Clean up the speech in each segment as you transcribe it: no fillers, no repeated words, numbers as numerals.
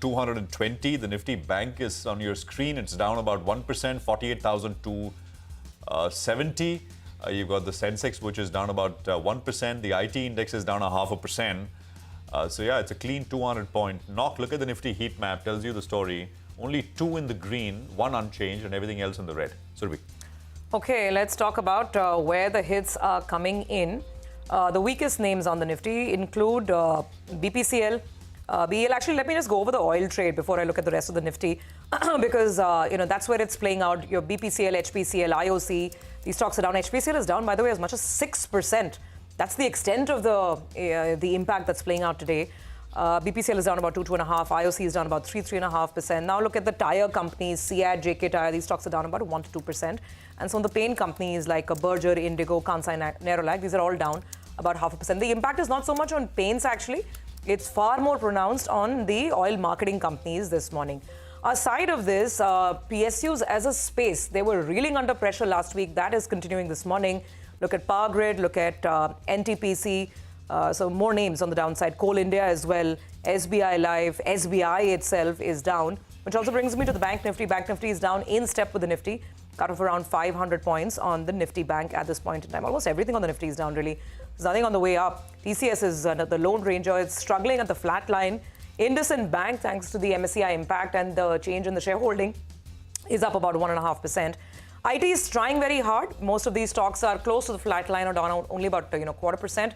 220. The Nifty Bank is on your screen. It's down about 1%, 48,270. You've got the Sensex, which is down about 1%. The IT index is down 0.5%. So yeah, it's a clean 200-point knock. Look at the Nifty heat map. Tells you the story. Only 2 in the green, 1 unchanged, and everything else in the red. Surabhi. Okay, let's talk about where the hits are coming in. The weakest names on the Nifty include BPCL, BEL. Actually, let me just go over the oil trade before I look at the rest of the Nifty because, that's where it's playing out. Your BPCL, HPCL, IOC, these stocks are down. HPCL is down, by the way, as much as 6%. That's the extent of the impact that's playing out today. BPCL is down about 2.5%. IOC is down about 3.5%. Now look at the tire companies, CAD, JK Tire. These stocks are down about 1 to 2%. And some of the paint companies like Berger, Indigo, Kansai, Nerolac, these are all down about 0.5%. The impact is not so much on paints, actually. It's far more pronounced on the oil marketing companies this morning. Aside of this, PSUs as a space, they were reeling under pressure last week. That is continuing this morning. Look at Power Grid, look at NTPC. So more names on the downside. Coal India as well. SBI Life, SBI itself is down, which also brings me to the Bank Nifty. Bank Nifty is down in step with the Nifty, cut off around 500 points on the Nifty Bank at this point in time. Almost everything on the Nifty is down, really. There's nothing on the way up. TCS is the Lone Ranger. It's struggling at the flat line. IndusInd Bank, thanks to the MSCI impact and the change in the shareholding, is up about 1.5%. IT is trying very hard. Most of these stocks are close to the flat line or down only about 0.25%.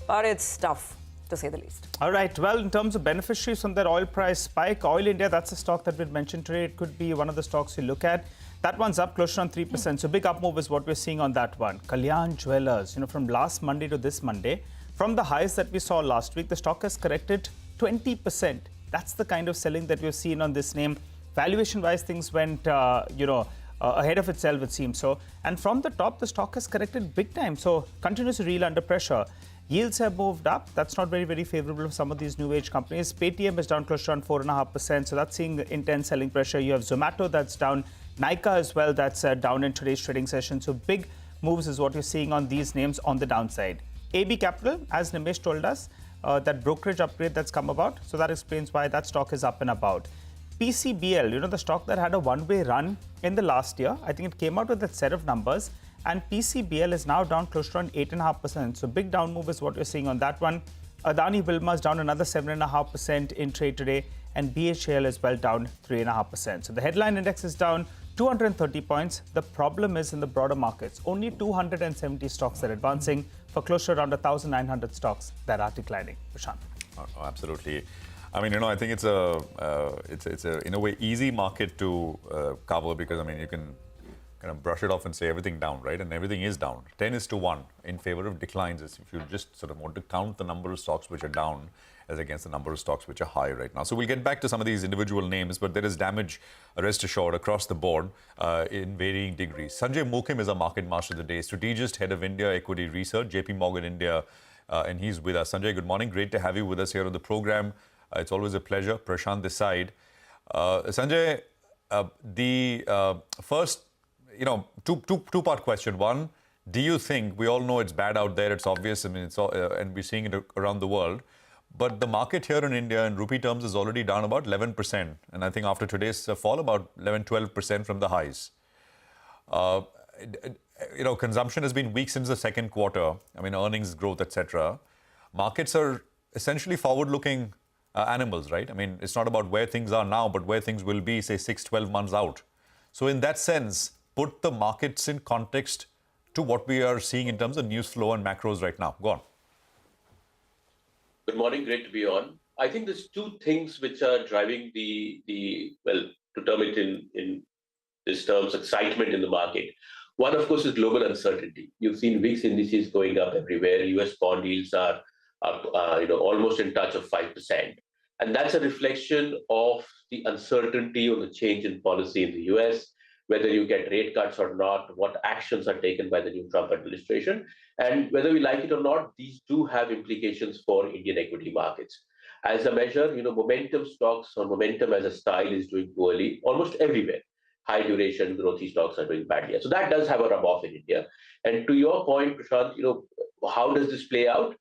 But it's tough, to say the least. All right. Well, in terms of beneficiaries from that oil price spike, Oil India, that's a stock that we mentioned today. It could be one of the stocks you look at. That one's up close to 3%. So big up move is what we're seeing on that one. Kalyan Jewellers, from last Monday to this Monday, from the highs that we saw last week, the stock has corrected 20%. That's the kind of selling that we've seen on this name. Valuation-wise, things went, ahead of itself, it seems so. And from the top, the stock has corrected big time. So continues to reel under pressure. Yields have moved up. That's not very, very favorable for some of these new age companies. Paytm is down close to 4.5%. So that's seeing intense selling pressure. You have Zomato that's down. Nykaa as well, that's down in today's trading session. So big moves is what you're seeing on these names on the downside. AB Capital, as Nimesh told us, that brokerage upgrade that's come about. So that explains why that stock is up and about. PCBL, the stock that had a one-way run in the last year. I think it came out with that set of numbers. And PCBL is now down close to 8.5%. So big down move is what you're seeing on that one. Adani Wilmar is down another 7.5% in trade today. And BHAL is well down 3.5%. So the headline index is down 230 points. The problem is in the broader markets. Only 270 stocks are advancing for close to around 1,900 stocks that are declining. Prashant. Oh, absolutely. I mean, I think it's a in a way easy market to cover because you can kind of brush it off and say everything down, right? And everything is down. 10:1 in favor of declines. If you just sort of want to count the number of stocks which are down as against the number of stocks which are high right now. So we'll get back to some of these individual names, but there is damage, rest assured, across the board in varying degrees. Sanjay Mokim is our market master of the day, strategist, head of India Equity Research, JP Morgan India, and he's with us. Sanjay, good morning. Great to have you with us here on the program. It's always a pleasure. Prashant this side. Sanjay, the first, two-part question. One, do you think, we all know it's bad out there, it's obvious, it's all, and we're seeing it around the world, but the market here in India in rupee terms is already down about 11%. And I think after today's fall, about 11-12% from the highs. Consumption has been weak since the second quarter. Earnings growth, etc. Markets are essentially forward-looking animals, right? It's not about where things are now, but where things will be, say, 6-12 months out. So in that sense, put the markets in context to what we are seeing in terms of news flow and macros right now. Go on. Good morning. Great to be on. I think there's two things which are driving to term it in this terms, excitement in the market. One, of course, is global uncertainty. You've seen VIX indices going up everywhere. US bond yields are almost in touch of 5%. And that's a reflection of the uncertainty on the change in policy in the US, whether you get rate cuts or not, what actions are taken by the new Trump administration. And whether we like it or not, these do have implications for Indian equity markets. As a measure, momentum stocks or momentum as a style is doing poorly almost everywhere. High duration, growthy stocks are doing badly. So that does have a rub-off in India. And to your point, Prashant, how does this play out?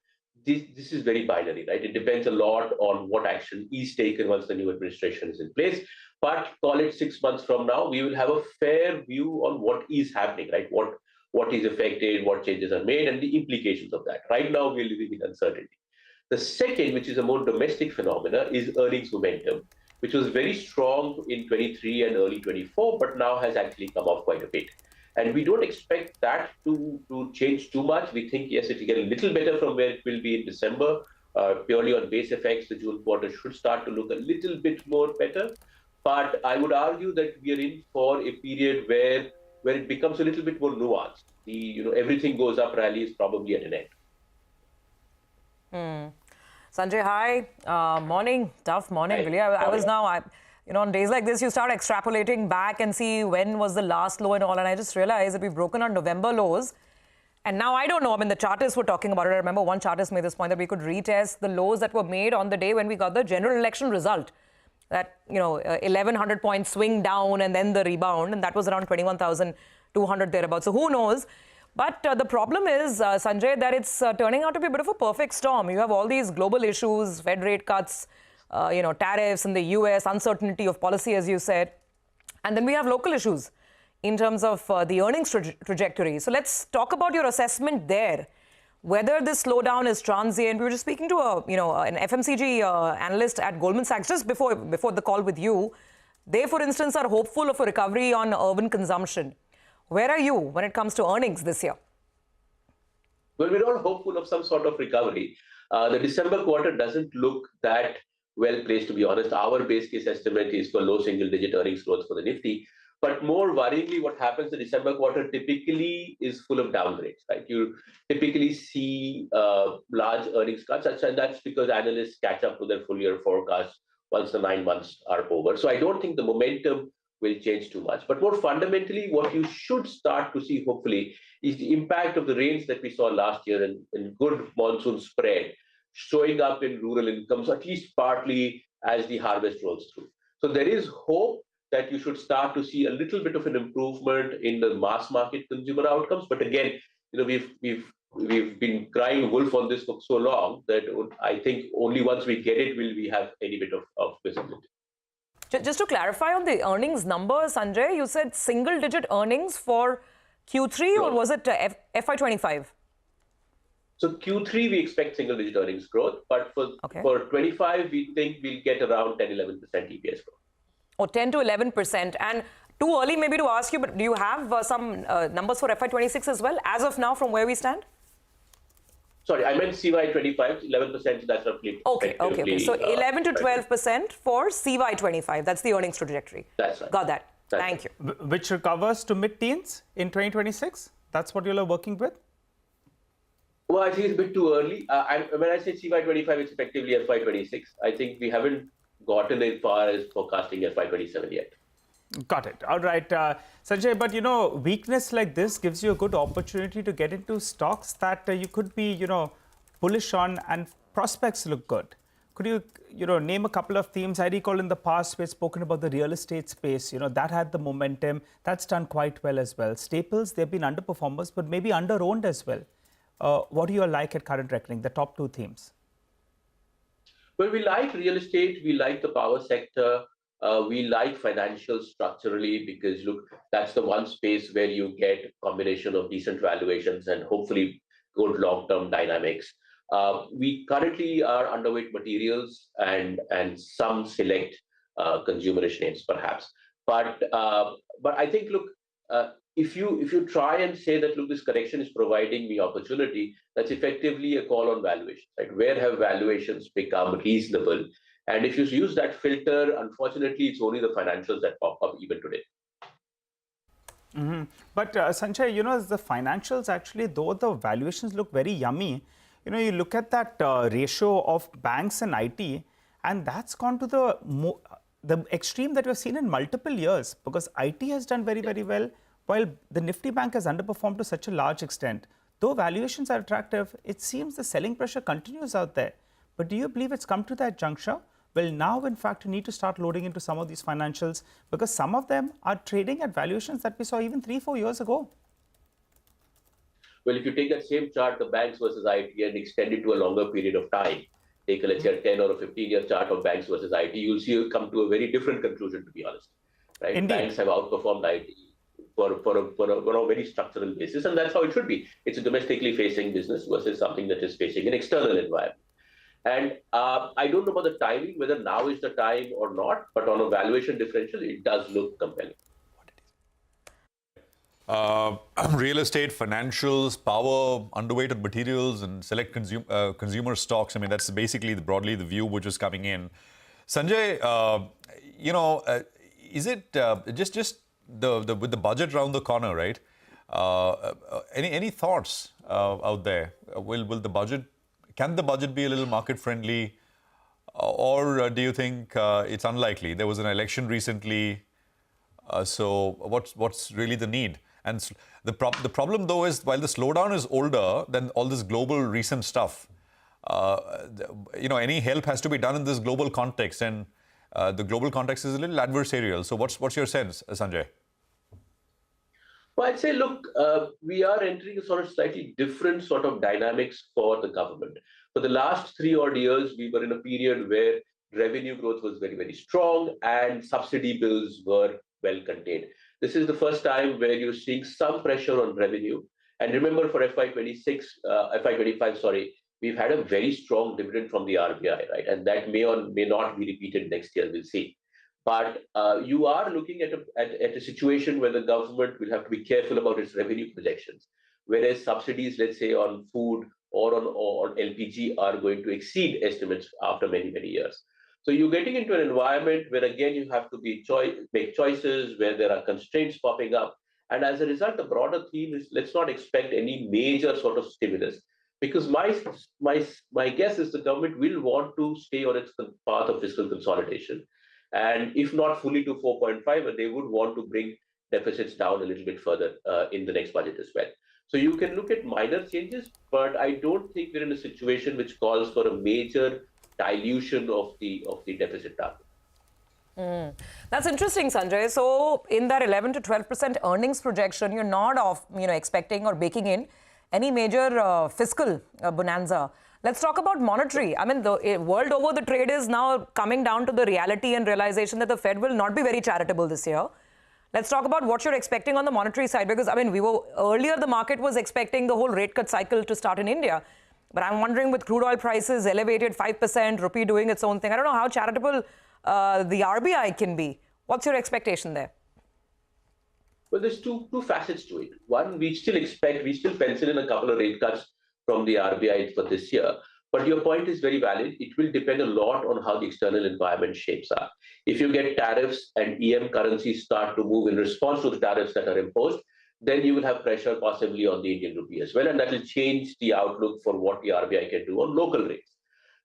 this is very binary, right? It depends a lot on what action is taken once the new administration is in place. But call it 6 months from now, we will have a fair view on what is happening, right? What is affected, what changes are made, and the implications of that. Right now, we're living in uncertainty. The second, which is a more domestic phenomena, is earnings momentum, which was very strong in 23 and early 24, but now has actually come off quite a bit. And we don't expect that to change too much. We think, yes, it will get a little better from where it will be in December. Purely on base effects, the June quarter should start to look a little bit more better. But I would argue that we are in for a period where it becomes a little bit more nuanced. Everything goes up rally is probably at an end. Sanjay, hi. Morning. Tough morning, Hi. really. I was now, on days like this, you start extrapolating back and see when was the last low and all. And I just realized that we've broken our November lows. And now I don't know. I mean, the chartists were talking about it. I remember one chartist made this point that we could retest the lows that were made on the day when we got the general election result. That, 1,100 point swing down and then the rebound. And that was around 21,200 thereabouts. So who knows? But the problem is, Sanjay, that it's turning out to be a bit of a perfect storm. You have all these global issues, Fed rate cuts, tariffs in the US, uncertainty of policy, as you said. And then we have local issues in terms of the earnings trajectory. So let's talk about your assessment there. Whether this slowdown is transient. We were just speaking to an FMCG analyst at Goldman Sachs just before the call with you. They, for instance, are hopeful of a recovery on urban consumption. Where are you when it comes to earnings this year? Well, we're all hopeful of some sort of recovery. The December quarter doesn't look that well placed, to be honest. Our base case estimate is for low single-digit earnings growth for the Nifty. But more worryingly, what happens the December quarter typically is full of downgrades, right? You typically see large earnings cuts, and that's because analysts catch up to their full-year forecast once the 9 months are over. So I don't think the momentum will change too much. But more fundamentally, what you should start to see, hopefully, is the impact of the rains that we saw last year and good monsoon spread showing up in rural incomes, at least partly as the harvest rolls through. So there is hope that you should start to see a little bit of an improvement in the mass market consumer outcomes. But again, we've been crying wolf on this for so long that I think only once we get it will we have any bit of visibility. Just to clarify on the earnings numbers, Sanjay, you said single-digit earnings for Q3, or was it FY25? So Q3, we expect single-digit earnings growth, but for 25, we think we'll get around 10-11% EPS growth. Or 10 to 11%. And too early maybe to ask you, but do you have some numbers for FY26 as well, as of now, from where we stand? Sorry, I meant CY25, 11%, that's roughly. Okay. So 11 to 12% for CY25. That's the earnings trajectory. That's right. Got that. Thank you. Which recovers to mid-teens in 2026? That's what you're working with? Well, I think it's a bit too early. When I say CY25, it's effectively FY26. I think we haven't gotten as far as forecasting FY27 yet. Got it. All right, Sanjay, but weakness like this gives you a good opportunity to get into stocks that you could be, bullish on, and prospects look good. Could you, name a couple of themes? I recall in the past we've spoken about the real estate space. That had the momentum. That's done quite well as well. Staples, they've been underperformers, but maybe under-owned as well. What do you like at current reckoning, the top two themes? Well, we like real estate. We like the power sector. We like financials structurally because, look, that's the one space where you get a combination of decent valuations and hopefully good long-term dynamics. We currently are underweight materials and some select consumerish names, perhaps. But I think, look, if you try and say that, look, this correction is providing me opportunity, that's effectively a call on valuation, right? Where have valuations become reasonable? And if you use that filter, unfortunately, it's only the financials that pop up even today. Mm-hmm. But Sanjay, the financials actually, though the valuations look very yummy, you look at that ratio of banks and IT, and that's gone to the extreme that we've seen in multiple years, because IT has done very, very well, while the Nifty Bank has underperformed to such a large extent. Though valuations are attractive, it seems the selling pressure continues out there. But do you believe it's come to that juncture? Well, now, in fact, you need to start loading into some of these financials because some of them are trading at valuations that we saw even 3-4 years ago. Well, if you take that same chart, the banks versus IT, and extend it to a longer period of time, take let's say a 10 or a 15-year chart of banks versus IT, you'll see you come to a very different conclusion, to be honest. Right? Indeed. Banks have outperformed IT for a very structural basis, and that's how it should be. It's a domestically facing business versus something that is facing an external environment. And I don't know about the timing, whether now is the time or not, but on a valuation differential, it does look compelling. Real estate, financials, power, underweighted materials, and select consumer stocks. I mean, that's basically broadly the view which is coming in. Sanjay, is it just with the budget around the corner, right? Any thoughts out there? Can the budget be a little market friendly, or do you think it's unlikely? There was an election recently, so what's really the need? And the problem, though, is while the slowdown is older than all this global recent stuff, any help has to be done in this global context, and the global context is a little adversarial. So what's your sense, Sanjay? Well, I'd say, look, we are entering a sort of slightly different sort of dynamics for the government. For the last 3 odd years, we were in a period where revenue growth was very, very strong and subsidy bills were well contained. This is the first time where you're seeing some pressure on revenue. And remember, for FY25, we've had a very strong dividend from the RBI, right? And that may or may not be repeated next year, we'll see. But you are looking at a situation where the government will have to be careful about its revenue projections, whereas subsidies, let's say, on food or on LPG are going to exceed estimates after many, many years. So you're getting into an environment where, again, you have to make choices, where there are constraints popping up. And as a result, the broader theme is, let's not expect any major sort of stimulus, because my guess is the government will want to stay on its path of fiscal consolidation. And if not fully to 4.5, they would want to bring deficits down a little bit further in the next budget as well. So you can look at minor changes, but I don't think we're in a situation which calls for a major dilution of the deficit target. That's interesting, Sanjay. So in that 11 to 12% earnings projection, you're not expecting or baking in any major fiscal bonanza. Let's talk about monetary. I mean, the world over, the trade is now coming down to the reality and realization that the Fed will not be very charitable this year. Let's talk about what you're expecting on the monetary side, because, I mean, earlier the market was expecting the whole rate cut cycle to start in India. But I'm wondering, with crude oil prices elevated 5%, rupee doing its own thing, I don't know how charitable the RBI can be. What's your expectation there? Well, there's two facets to it. One, we still pencil in a couple of rate cuts from the RBI for this year. But your point is very valid. It will depend a lot on how the external environment shapes up. If you get tariffs and EM currencies start to move in response to the tariffs that are imposed, then you will have pressure possibly on the Indian rupee as well, and that will change the outlook for what the RBI can do on local rates.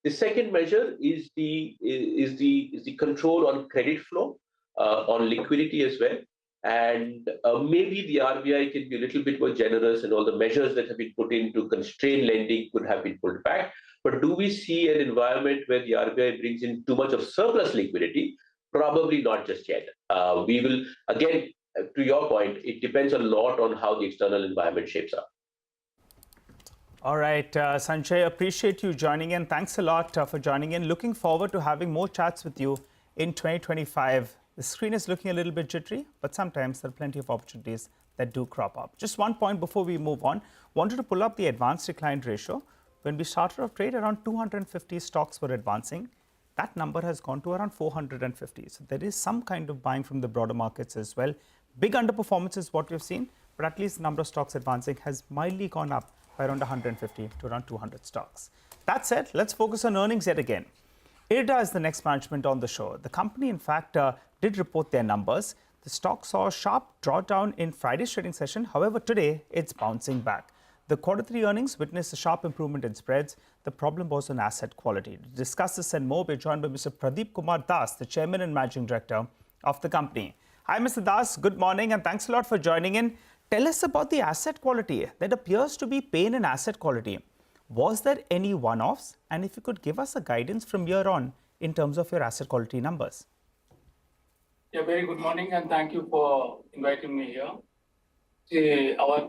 The second measure is the control on credit flow, on liquidity as well. And maybe the RBI can be a little bit more generous, and all the measures that have been put in to constrain lending could have been pulled back. But do we see an environment where the RBI brings in too much of surplus liquidity? Probably not just yet. We will, again, to your point, it depends a lot on how the external environment shapes up. All right, Sanjay, appreciate you joining in. Thanks a lot for joining in. Looking forward to having more chats with you in 2025. The screen is looking a little bit jittery, but sometimes there are plenty of opportunities that do crop up. Just one point before we move on. Wanted to pull up the advance decline ratio. When we started off trade, around 250 stocks were advancing. That number has gone to around 450. So there is some kind of buying from the broader markets as well. Big underperformance is what we've seen, but at least the number of stocks advancing has mildly gone up by around 150 to around 200 stocks. That said, let's focus on earnings yet again. IREDA is the next management on the show. The company, in fact, did report their numbers. The stock saw a sharp drawdown in Friday's trading session. However, today it's bouncing back. The Q3 earnings witnessed a sharp improvement in spreads. The problem was on asset quality. To discuss this and more, we're joined by Mr. Pradeep Kumar Das, the Chairman and Managing Director of the company. Hi, Mr. Das. Good morning, and thanks a lot for joining in. Tell us about the asset quality. There appears to be pain in asset quality. Was there any one-offs? And if you could give us a guidance from here on in terms of your asset quality numbers. Yeah, very good morning, and thank you for inviting me here. See, our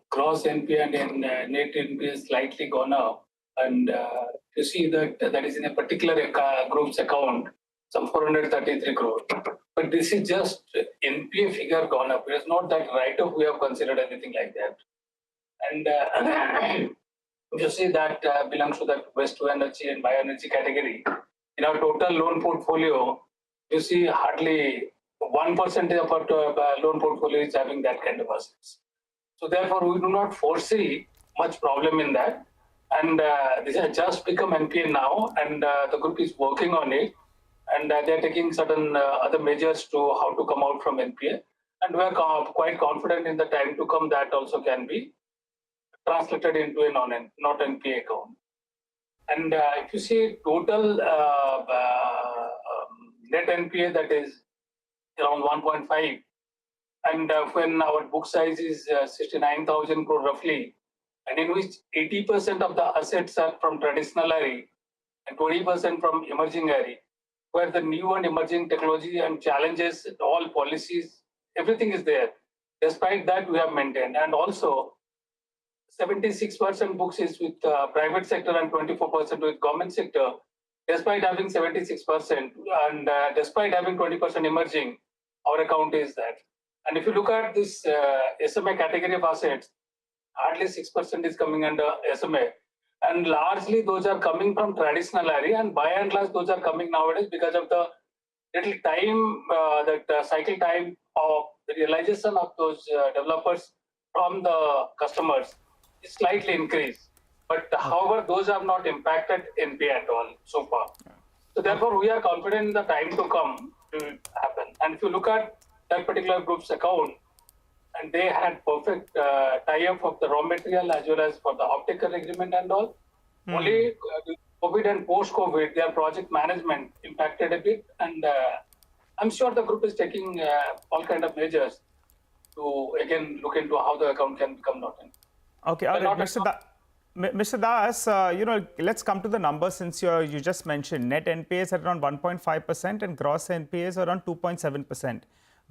gross NPA and net NPA is slightly gone up. And you see that is in a particular group's account, some 433 crore. But this is just NPA figure gone up. It is not that write-off we have considered anything like that. And you see that belongs to that waste to energy and bioenergy category. In our total loan portfolio, you see hardly 1% of our loan portfolio is having that kind of assets. So therefore, we do not foresee much problem in that. And this has just become NPA now, and the group is working on it. And they're taking certain other measures to how to come out from NPA. And we're quite confident in the time to come that also can be translated into a not NPA account. And if you see total net NPA, that is around 1.5, and when our book size is 69,000 crore roughly, and in which 80% of the assets are from traditional area and 20% from emerging area, where the new and emerging technology and challenges, all policies, everything is there. Despite that, we have maintained. And also, 76% books is with private sector and 24% with government sector. Despite having 76% and despite having 20% emerging, our account is that. And if you look at this SMA category of assets, hardly 6% is coming under SMA. And largely those are coming from traditional area, and by and large those are coming nowadays because of the little time, cycle time of the realization of those developers from the customers is slightly increased. But however, those have not impacted NPA at all so far. So therefore, we are confident in the time to come to happen. And if you look at that particular group's account, and they had perfect tie-up of the raw material as well as for the off-taker agreement and all. Only COVID and post-COVID, their project management impacted a bit. And I'm sure the group is taking all kind of measures to, again, look into how the account can become not in. Okay, all right, Mr. Das, let's come to the numbers since you just mentioned net NPAs at around 1.5% and gross NPAs around 2.7%.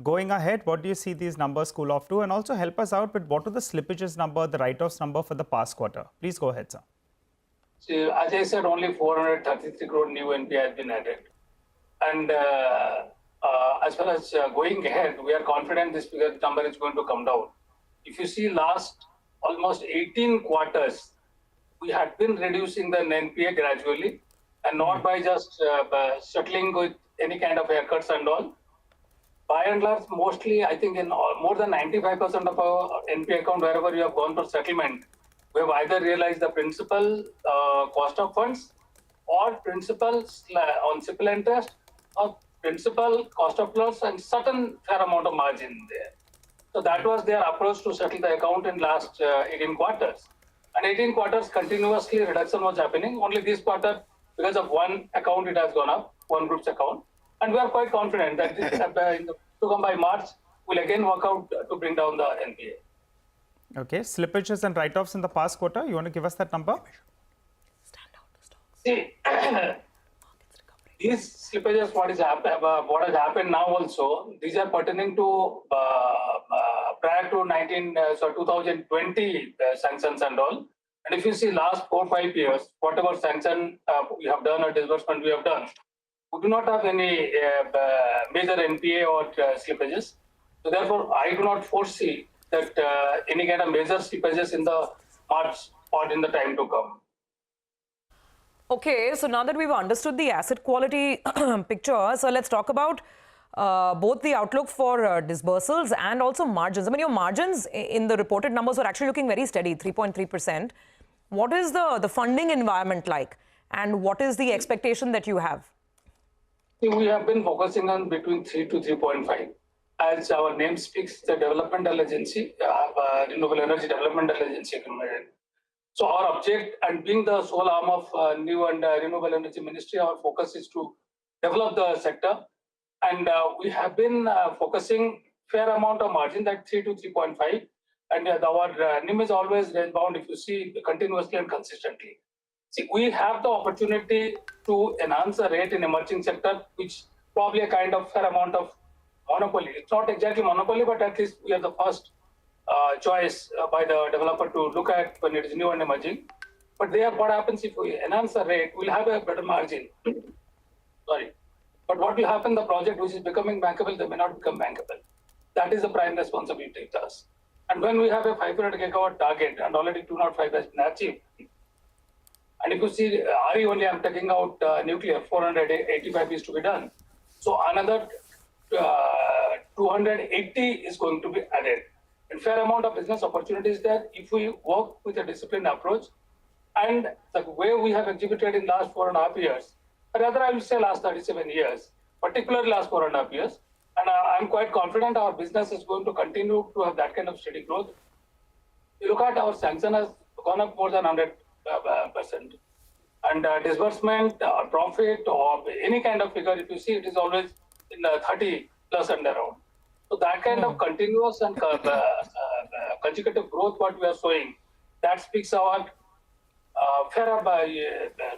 Going ahead, what do you see these numbers cool off to? And also help us out with what are the slippages number, the write-offs number for the past quarter? Please go ahead, sir. See, as I said, only 433 crore new NPA has been added. And as far as going ahead, we are confident this number is going to come down. If you see last almost 18 quarters, we had been reducing the NPA gradually and not by just settling with any kind of haircuts and all. By and large, mostly, I think in more than 95% of our NPA account, wherever we have gone for settlement, we have either realized the principal cost of funds or principal on simple interest or principal cost of loss and certain fair amount of margin there. So that was their approach to settle the account in last 18 quarters. And 18 quarters continuously reduction was happening. Only this quarter, because of one account, it has gone up, one group's account. And we are quite confident that this, to come by March, will again work out to bring down the NPA. Okay, slippages and write-offs in the past quarter, you want to give us that number? See, these slippages, what has happened now also, these are pertaining to prior to 2020 sanctions and all. And if you see last 4 or 5 years, whatever sanction we have done or disbursement we have done, we do not have any major NPA or slippages. So therefore, I do not foresee that any kind of major slippages in the March or in the time to come. Okay, so now that we've understood the asset quality picture, so let's talk about both the outlook for disbursals and also margins. I mean, your margins in the reported numbers are actually looking very steady, 3.3%. What is the funding environment like, and what is the expectation that you have? We have been focusing on between 3 to 3.5. As our name speaks, the developmental agency, renewable energy developmental agency. So our object, and being the sole arm of new and renewable energy ministry, our focus is to develop the sector. And we have been focusing fair amount of margin, that 3 to 3.5. And our NIM is always range bound if you see continuously and consistently. See, we have the opportunity to enhance the rate in emerging sector, which probably a kind of fair amount of monopoly. It's not exactly monopoly, but at least we are the first choice by the developer to look at when it is new and emerging. But there, what happens if we enhance the rate, we'll have a better margin. Sorry. But what will happen, the project which is becoming bankable, they may not become bankable. That is the prime responsibility to us. And when we have a 500 gigawatt target and already 205 has been achieved, and if you see RE only, I'm taking out nuclear, 485 is to be done. So another 280 is going to be added. And fair amount of business opportunities there if we work with a disciplined approach. And the way we have executed in last 4.5 years, rather I will say last 37 years, particularly last 4.5 years, and I'm quite confident our business is going to continue to have that kind of steady growth. You look at our sanction has gone up more than 100%. And disbursement or profit or any kind of figure, if you see, it is always in the 30 plus and around. So that kind of continuous and consecutive growth what we are showing, that speaks our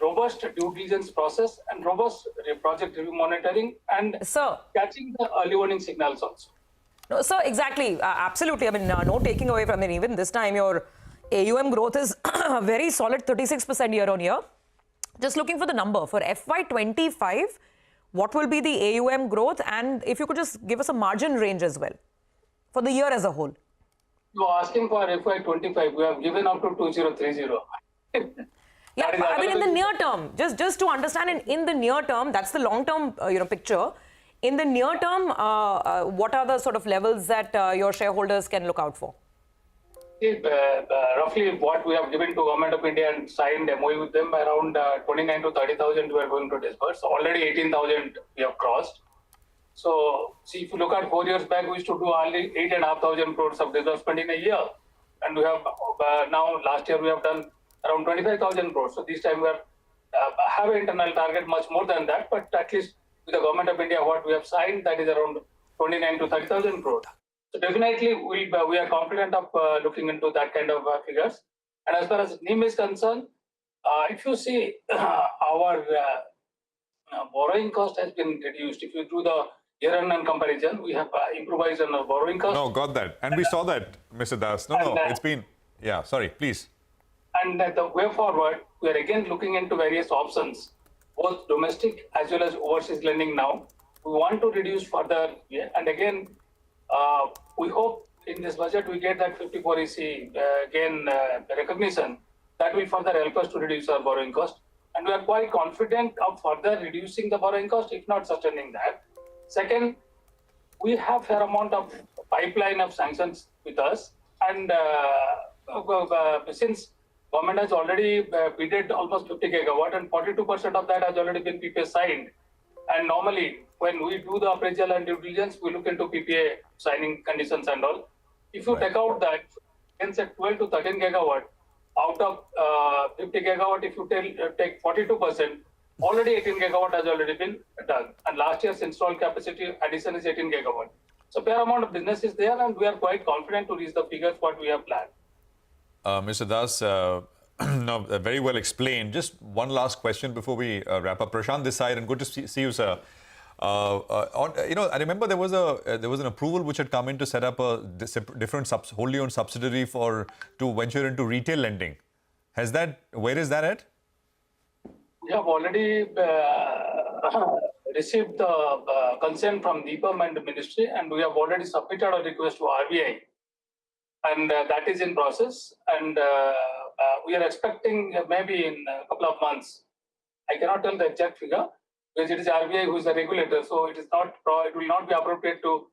robust due diligence process and robust project review monitoring and catching the early warning signals also. No, sir, exactly. Absolutely. I mean, no taking away from it. Even this time, your AUM growth is very solid, 36% year on year. Just looking for the number for FY25, what will be the AUM growth? And if you could just give us a margin range as well for the year as a whole. You are asking for FY25. We have given up to 2030. Yeah, I mean, in the near term, just to understand, in the near term, that's the long-term, picture. In the near term, what are the sort of levels that your shareholders can look out for? Roughly what we have given to Government of India and signed MOU with them, around 29 to 30,000 we are going to disburse. Already 18,000 we have crossed. So, see, if you look at 4 years back, we used to do only 8,500 crores of disbursement in a year. And we have now, last year we have done around 25,000 crores. So this time we have an internal target much more than that, but at least with the Government of India, what we have signed, that is around 29 to 30,000 crores. So definitely we are confident of looking into that kind of figures. And as far as NIM is concerned, if you see our borrowing cost has been reduced. If you do the year-on-year comparison, we have improvised on our borrowing cost. No, got that. And we saw that, Mr. Das. No, it's been, yeah, sorry, please. And the way forward, we are again looking into various options, both domestic as well as overseas lending now. We want to reduce further. Yeah, and again, we hope in this budget we get that 54 EC recognition. That will further help us to reduce our borrowing cost. And we are quite confident of further reducing the borrowing cost, if not sustaining that. Second, we have fair amount of pipeline of sanctions with us. And since government has already bidded almost 50 gigawatt and 42% of that has already been PPA signed. And normally, when we do the appraisal and due diligence, we look into PPA signing conditions and all. If you take out that, then say 12 to 13 gigawatt, out of 50 gigawatt, if you take 42%, already 18 gigawatt has already been done. And last year's installed capacity addition is 18 gigawatt. So fair amount of business is there, and we are quite confident to reach the figures what we have planned. Mr. Das, no, very well explained. Just one last question before we wrap up. Prashant this side, and good to see you, sir. I remember there was an approval which had come in to set up a different wholly owned subsidiary to venture into retail lending. Where is that at? We have already received the consent from DIPAM and the ministry, and we have already submitted a request to RBI. And that is in process, and we are expecting maybe in a couple of months. I cannot tell the exact figure because it is RBI who is the regulator, so it will not be appropriate to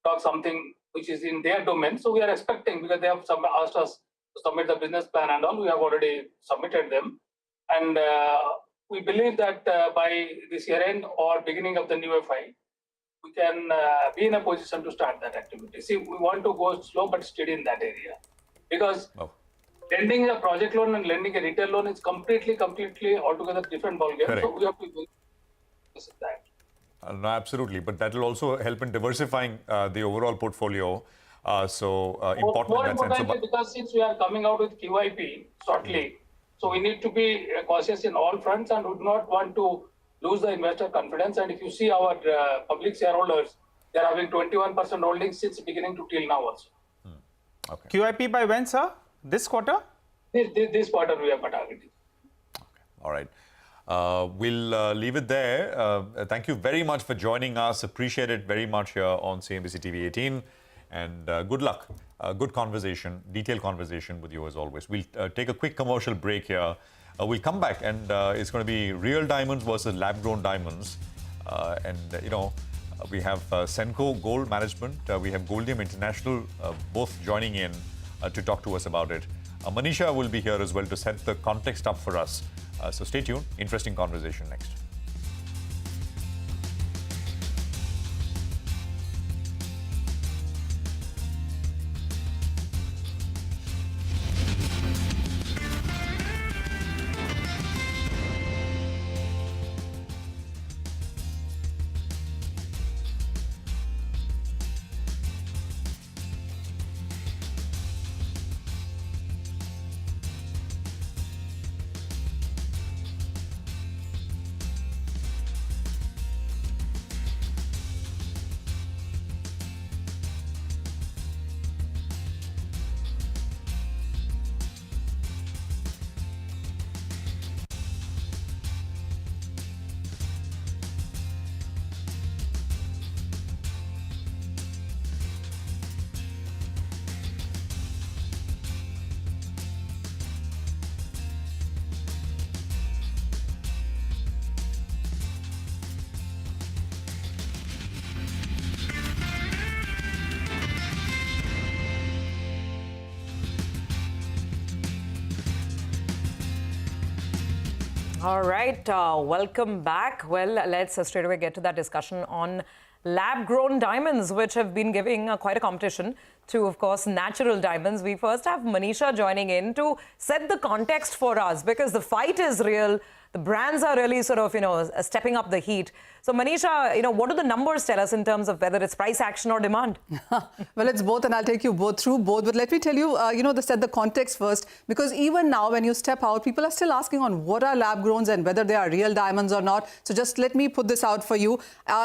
talk something which is in their domain. So we are expecting, because they have asked us to submit the business plan and all, we have already submitted them, and we believe that by this year end or beginning of the new FI, we can be in a position to start that activity. See, we want to go slow but steady in that area, because lending a project loan and lending a retail loan is completely altogether different ballgame. Correct. So we have to do that. No, absolutely, but that will also help in diversifying the overall portfolio. Important more in that sense. importantly, because since we are coming out with QIP shortly, so we need to be cautious in all fronts and would not want to lose the investor confidence. And if you see our public shareholders, they are having 21% holdings since beginning to till now also. Okay. QIP by when, sir? This quarter? This quarter we are targeting. All right. We'll leave it there. Thank you very much for joining us. Appreciate it very much here on CNBC TV18. And good luck. Good conversation, detailed conversation with you as always. We'll take a quick commercial break here. We'll come back and it's going to be real diamonds versus lab-grown diamonds. We have Senco Gold Management. We have Goldium International both joining in to talk to us about it. Manisha will be here as well to set the context up for us. So stay tuned. Interesting conversation next. All right, welcome back. Well, let's straight away get to that discussion on lab-grown diamonds, which have been giving quite a competition to, of course, natural diamonds. We first have Manisha joining in to set the context for us because the fight is real. The brands are really sort of, stepping up the heat. So, Manisha, what do the numbers tell us in terms of whether it's price action or demand? Well, it's both, and I'll take you both through both. But let me tell you, set the context first, because even now, when you step out, people are still asking on what are lab-growns and whether they are real diamonds or not. So just let me put this out for you.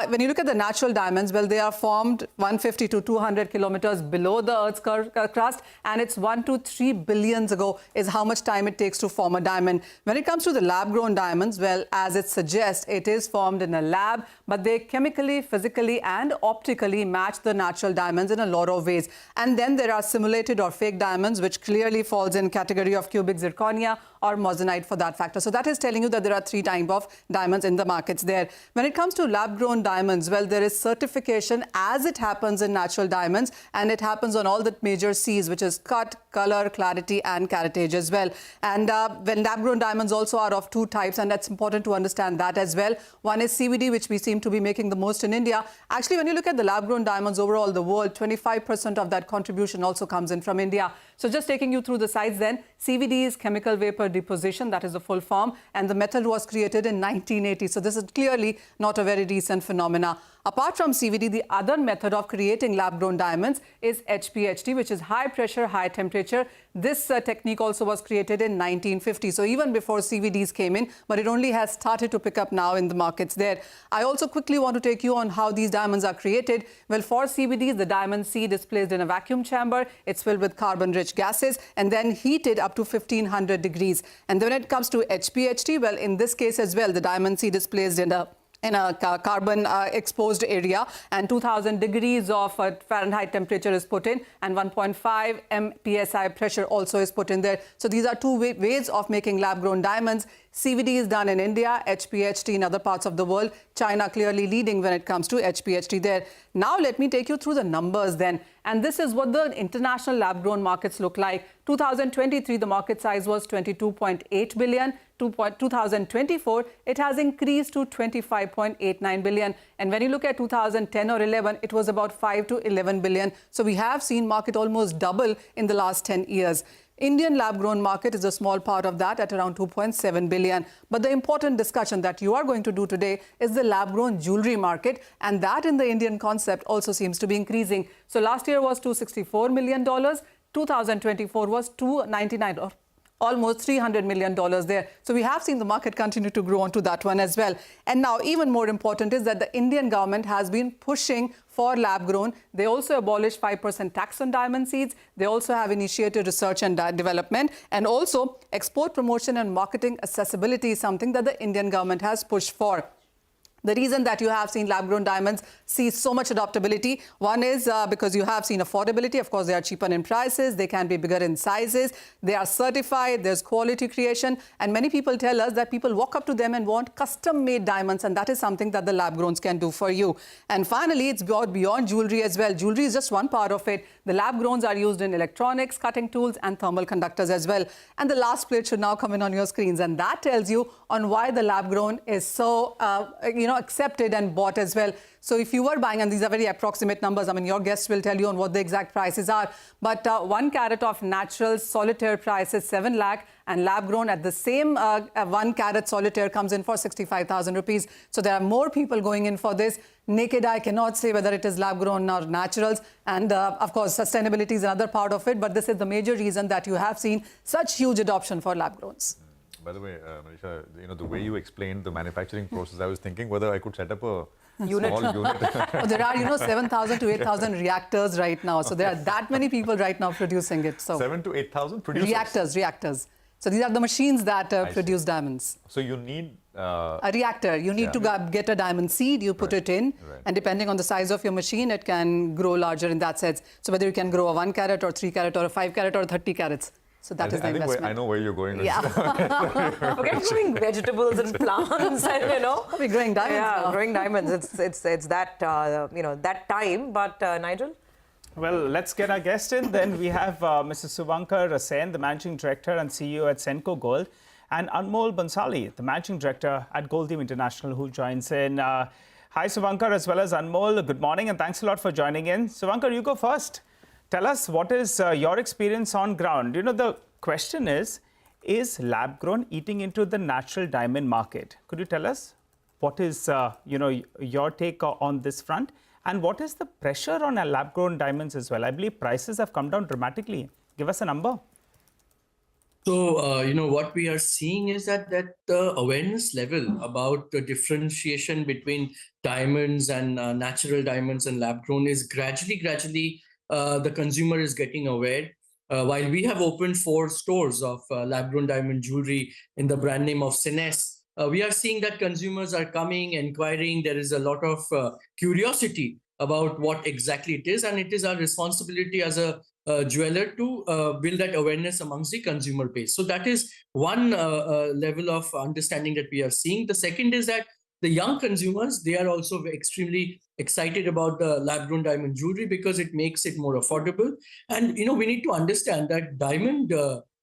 When you look at the natural diamonds, well, they are formed 150 to 200 kilometers below the Earth's crust, and it's 1 to 3 billions ago is how much time it takes to form a diamond. When it comes to the lab-grown diamonds, well, as it suggests, it is formed in a lab, but they chemically, physically, and optically match the natural diamonds in a lot of ways. And then there are simulated or fake diamonds, which clearly falls in category of cubic zirconia or moissanite for that factor. So that is telling you that there are 3 types of diamonds in the markets there. When it comes to lab-grown diamonds, well, there is certification as it happens in natural diamonds, and it happens on all the major C's, which is cut, color, clarity, and caratage as well. And when lab-grown diamonds also are of 2 types, and that's important to understand that as well. One is CVD, which we seem to be making the most in India. Actually, when you look at the lab-grown diamonds overall, the world, 25% of that contribution also comes in from India. So just taking you through the sides then, CVD is chemical vapor deposition, that is the full form, and the method was created in 1980. So this is clearly not a very recent phenomena. Apart from CVD, the other method of creating lab-grown diamonds is HPHT, which is high pressure, high temperature. This technique also was created in 1950. So even before CVDs came in, but it only has started to pick up now in the markets there. I also quickly want to take you on how these diamonds are created. Well, for CVDs, the diamond seed is placed in a vacuum chamber. It's filled with carbon-rich gases and then heated up to 1500 degrees. And then when it comes to HPHT, well, in this case as well, the diamond seed is placed in a carbon exposed area, and 2000 degrees of Fahrenheit temperature is put in, and 1.5 psi pressure also is put in there. So these are 2 ways of making lab-grown diamonds. CVD is done in India, HPHT in other parts of the world. China clearly leading when it comes to HPHT there. Now let me take you through the numbers then. And this is what the international lab-grown markets look like. 2023, the market size was 22.8 billion. 2024, it has increased to 25.89 billion. And when you look at 2010 or 11, it was about 5 to 11 billion. So we have seen market almost double in the last 10 years. Indian lab-grown market is a small part of that at around 2.7 billion. But the important discussion that you are going to do today is the lab-grown jewelry market. And that in the Indian concept also seems to be increasing. So last year was $264 million. 2024 was $299 almost $300 million there. So we have seen the market continue to grow onto that one as well. And now even more important is that the Indian government has been pushing for lab-grown. They also abolished 5% tax on diamond seeds. They also have initiated research and development. And also export promotion and marketing accessibility is something that the Indian government has pushed for. The reason that you have seen lab-grown diamonds see so much adaptability, one is because you have seen affordability. Of course, they are cheaper in prices. They can be bigger in sizes. They are certified. There's quality creation. And many people tell us that people walk up to them and want custom-made diamonds. And that is something that the lab-growns can do for you. And finally, it's beyond jewelry as well. Jewelry is just one part of it. The lab-growns are used in electronics, cutting tools, and thermal conductors as well. And the last plate should now come in on your screens. And that tells you on why the lab-grown is so, accepted and bought as well. So if you were buying, and these are very approximate numbers, I mean, your guests will tell you on what the exact prices are. But 1 carat of natural solitaire price is 7 lakh, and lab-grown at the same 1 carat solitaire comes in for 65,000 rupees. So there are more people going in for this. Naked eye cannot say whether it is lab-grown or naturals. And of course, sustainability is another part of it. But this is the major reason that you have seen such huge adoption for lab-growns. By the way, Manisha, the way you explained the manufacturing process, I was thinking whether I could set up a small unit. Oh, there are, 7,000 to 8,000 reactors right now. So there are that many people right now producing it. So 7 to 8,000 producers? Reactors. So these are the machines that produce diamonds. So you need a reactor. You need to get a diamond seed, you put it in, and depending on the size of your machine, it can grow larger in that sense. So whether you can grow a 1 carat or 3 carat or a 5 carat or 30 carats. So that is the investment. I know where you're going. Yeah. Forget growing vegetables and plants, and we're growing diamonds. Yeah, now. growing diamonds. It's that that time. But Nigel. Well, let's get our guest in. Then we have Mr. Suvankar Sen, the Managing Director and CEO at Senco Gold, and Anmol Bansali, the Managing Director at Goldteam International, who joins in. Hi, Suvankar, as well as Anmol. Good morning, and thanks a lot for joining in. Suvankar, you go first. Tell us, what is your experience on ground? The question is lab-grown eating into the natural diamond market? Could you tell us what is, your take on this front? And what is the pressure on lab-grown diamonds as well? I believe prices have come down dramatically. Give us a number. So, what we are seeing is that the awareness level about the differentiation between diamonds and natural diamonds and lab-grown is gradually the consumer is getting aware. While we have opened 4 stores of lab-grown diamond jewelry in the brand name of Sensex, we are seeing that consumers are coming, inquiring. There is a lot of curiosity about what exactly it is. And it is our responsibility as a jeweler to build that awareness amongst the consumer base. So that is one level of understanding that we are seeing. The second is that the young consumers, they are also extremely excited about the lab-grown diamond jewelry because it makes it more affordable. And, we need to understand that diamond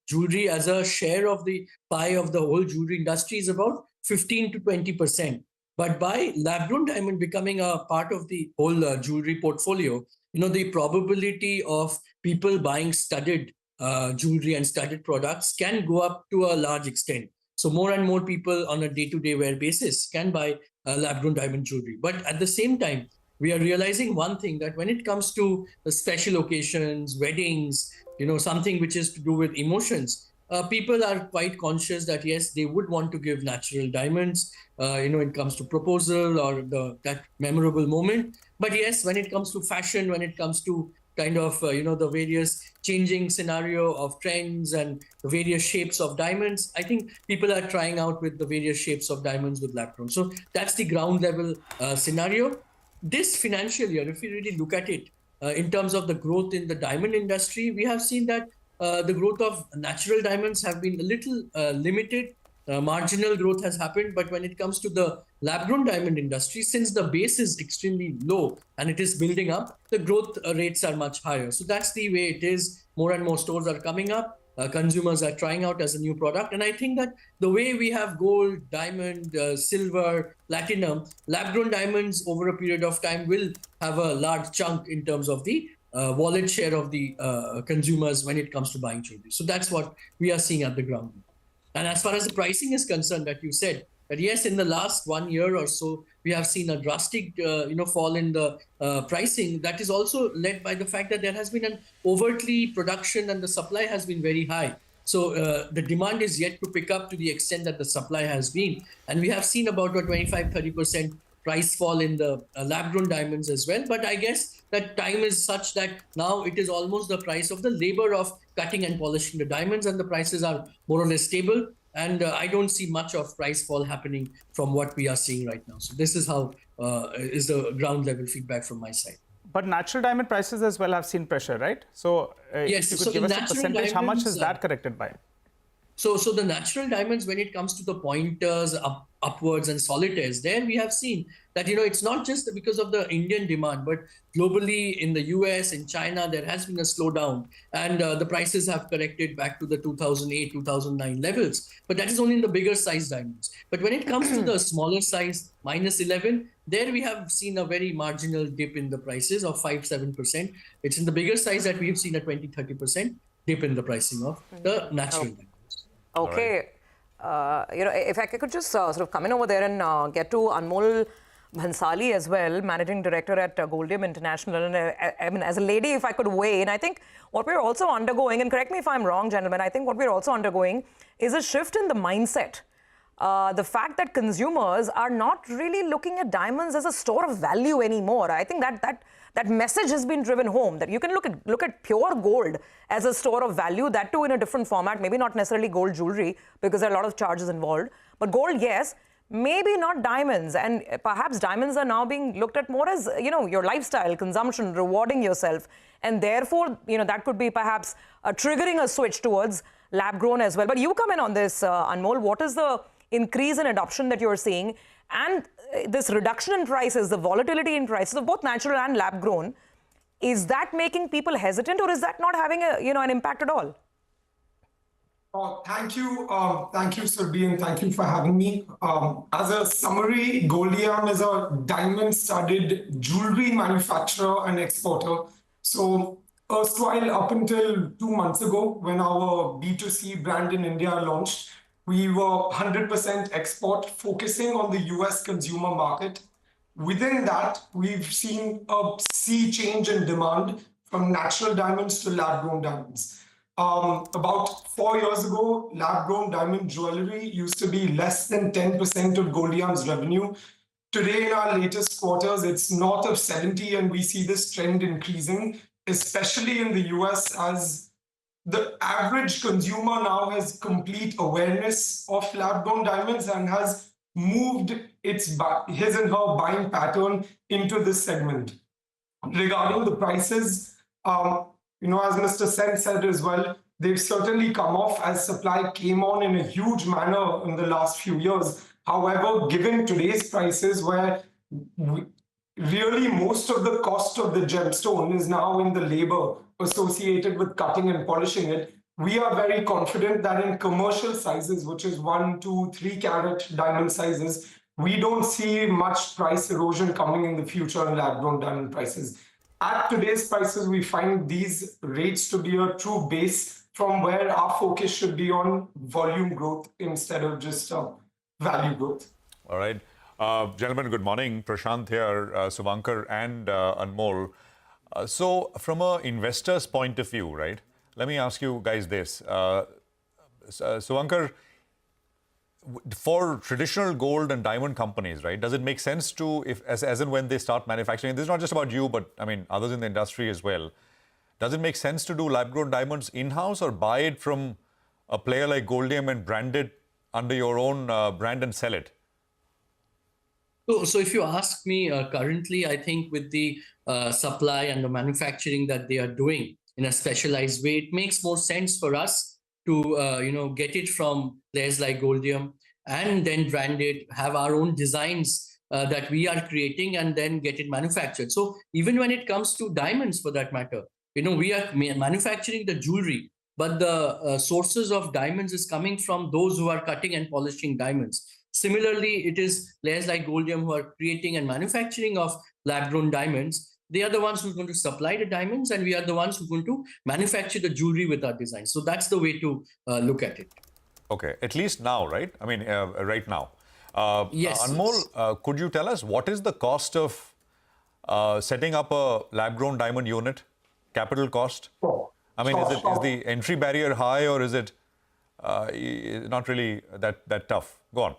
jewelry as a share of the pie of the whole jewelry industry is about 15 to 20%. But by lab-grown diamond becoming a part of the whole jewelry portfolio, the probability of people buying studded jewelry and studded products can go up to a large extent. So more and more people on a day-to-day wear basis can buy lab-grown diamond jewelry. But at the same time, we are realizing one thing, that when it comes to the special occasions, weddings, something which is to do with emotions, people are quite conscious that, yes, they would want to give natural diamonds, it comes to proposal or that memorable moment. But yes, when it comes to fashion, when it comes to kind of, the various changing scenario of trends and the various shapes of diamonds, I think people are trying out with the various shapes of diamonds with lab-grown. So that's the ground level scenario. This financial year, if you really look at it, in terms of the growth in the diamond industry, we have seen that the growth of natural diamonds have been a little limited. Marginal growth has happened, but when it comes to the lab-grown diamond industry, since the base is extremely low and it is building up, the growth rates are much higher. So that's the way it is. More and more stores are coming up. Consumers are trying out as a new product. And I think that the way we have gold, diamond, silver, platinum, lab-grown diamonds over a period of time will have a large chunk in terms of the wallet share of the consumers when it comes to buying jewelry. So that's what we are seeing at the ground. And as far as the pricing is concerned, that you said, that yes, in the last 1 year or so, we have seen a drastic, fall in the pricing. That is also led by the fact that there has been an overtly production and the supply has been very high. So the demand is yet to pick up to the extent that the supply has been. And we have seen about a 25-30% price fall in the lab-grown diamonds as well. But I guess that time is such that now it is almost the price of the labor of cutting and polishing the diamonds, and the prices are more or less stable. And I don't see much of price fall happening from what we are seeing right now. So this is how is the ground level feedback from my side. But natural diamond prices as well have seen pressure, right? So yes, if you could give us a percentage, how much is that corrected by? So the natural diamonds, when it comes to the pointers, upwards and solitaires, there we have seen that, it's not just because of the Indian demand, but globally in the US, in China, there has been a slowdown, and the prices have corrected back to the 2008, 2009 levels. But that is only in the bigger size diamonds. But when it comes to the smaller size, -11, there we have seen a very marginal dip in the prices of 5-7%. It's in the bigger size that we have seen a 20-30% dip in the pricing of the natural diamonds. Okay. If I could just sort of come in over there and get to Anmol Bhansali as well, Managing Director at Goldium International. And I mean, as a lady, if I could weigh in, I think what we're also undergoing, and correct me if I'm wrong, gentlemen, I think what we're also undergoing is a shift in the mindset. The fact that consumers are not really looking at diamonds as a store of value anymore. I think that message has been driven home, that you can look at pure gold as a store of value, that too in a different format, maybe not necessarily gold jewelry because there are a lot of charges involved, but gold, yes, maybe not diamonds. And perhaps diamonds are now being looked at more as, your lifestyle, consumption, rewarding yourself. And therefore, that could be perhaps triggering a switch towards lab grown as well. But you come in on this, Anmol. What is the increase in adoption that you're seeing, and this reduction in prices, the volatility in prices of both natural and lab grown, is that making people hesitant, or is that not having an impact at all? Thank you, Surbhi, and thank you for having me. As a summary, Goldium is a diamond-studded jewelry manufacturer and exporter. So, erstwhile, up until 2 months ago, when our B2C brand in India launched, we were 100% export, focusing on the US consumer market. Within that, we've seen a sea change in demand from natural diamonds to lab-grown diamonds. About 4 years ago, lab-grown diamond jewelry used to be less than 10% of Goldium's revenue. Today, in our latest quarters, it's north of 70, and we see this trend increasing, especially in the US, as the average consumer now has complete awareness of lab-grown diamonds and has moved his and her buying pattern into this segment. Regarding the prices, as Mr. Sen said as well, they've certainly come off as supply came on in a huge manner in the last few years. However, given today's prices, where really most of the cost of the gemstone is now in the labor associated with cutting and polishing it, we are very confident that in commercial sizes, which is 1, 2, 3 carat diamond sizes, we don't see much price erosion coming in the future in lab-grown diamond prices. At today's prices, we find these rates to be a true base from where our focus should be on volume growth instead of just value growth. All right. Gentlemen, good morning. Prashant here, Suvankar and Anmol. So from an investor's point of view, right, let me ask you guys this. Suvankar, for traditional gold and diamond companies, right, does it make sense to, as and when they start manufacturing, this is not just about you, but I mean, others in the industry as well, does it make sense to do lab-grown diamonds in-house or buy it from a player like Goldium and brand it under your own brand and sell it? So if you ask me currently, I think with the supply and the manufacturing that they are doing in a specialized way, it makes more sense for us to get it from players like Goldium and then brand it, have our own designs that we are creating and then get it manufactured. So even when it comes to diamonds, for that matter, we are manufacturing the jewelry, but the sources of diamonds is coming from those who are cutting and polishing diamonds. Similarly, it is players like Goldium who are creating and manufacturing of lab-grown diamonds. They are the ones who are going to supply the diamonds, and we are the ones who are going to manufacture the jewelry with our designs. So that's the way to look at it. Okay, at least now, right? I mean, right now. Yes. Anmol, could you tell us what is the cost of setting up a lab-grown diamond unit? Capital cost? Sure. I mean, is the entry barrier high, or is it not really that tough. Go on.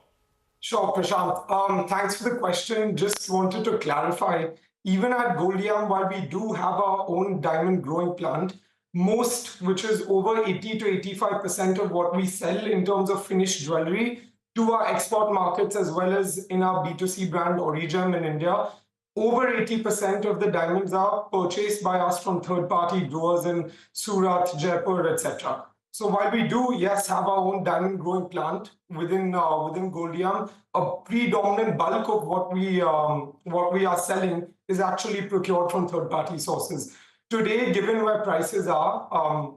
Sure, Prashant. Thanks for the question. Just wanted to clarify, even at Goldiam, while we do have our own diamond growing plant, most, which is over 80 to 85% of what we sell in terms of finished jewelry to our export markets, as well as in our B2C brand Origem in India, over 80% of the diamonds are purchased by us from third-party growers in Surat, Jaipur, etc. So while we do, yes, have our own diamond growing plant within Goldiam, a predominant bulk of what we are selling is actually procured from third-party sources. Today, given where prices are,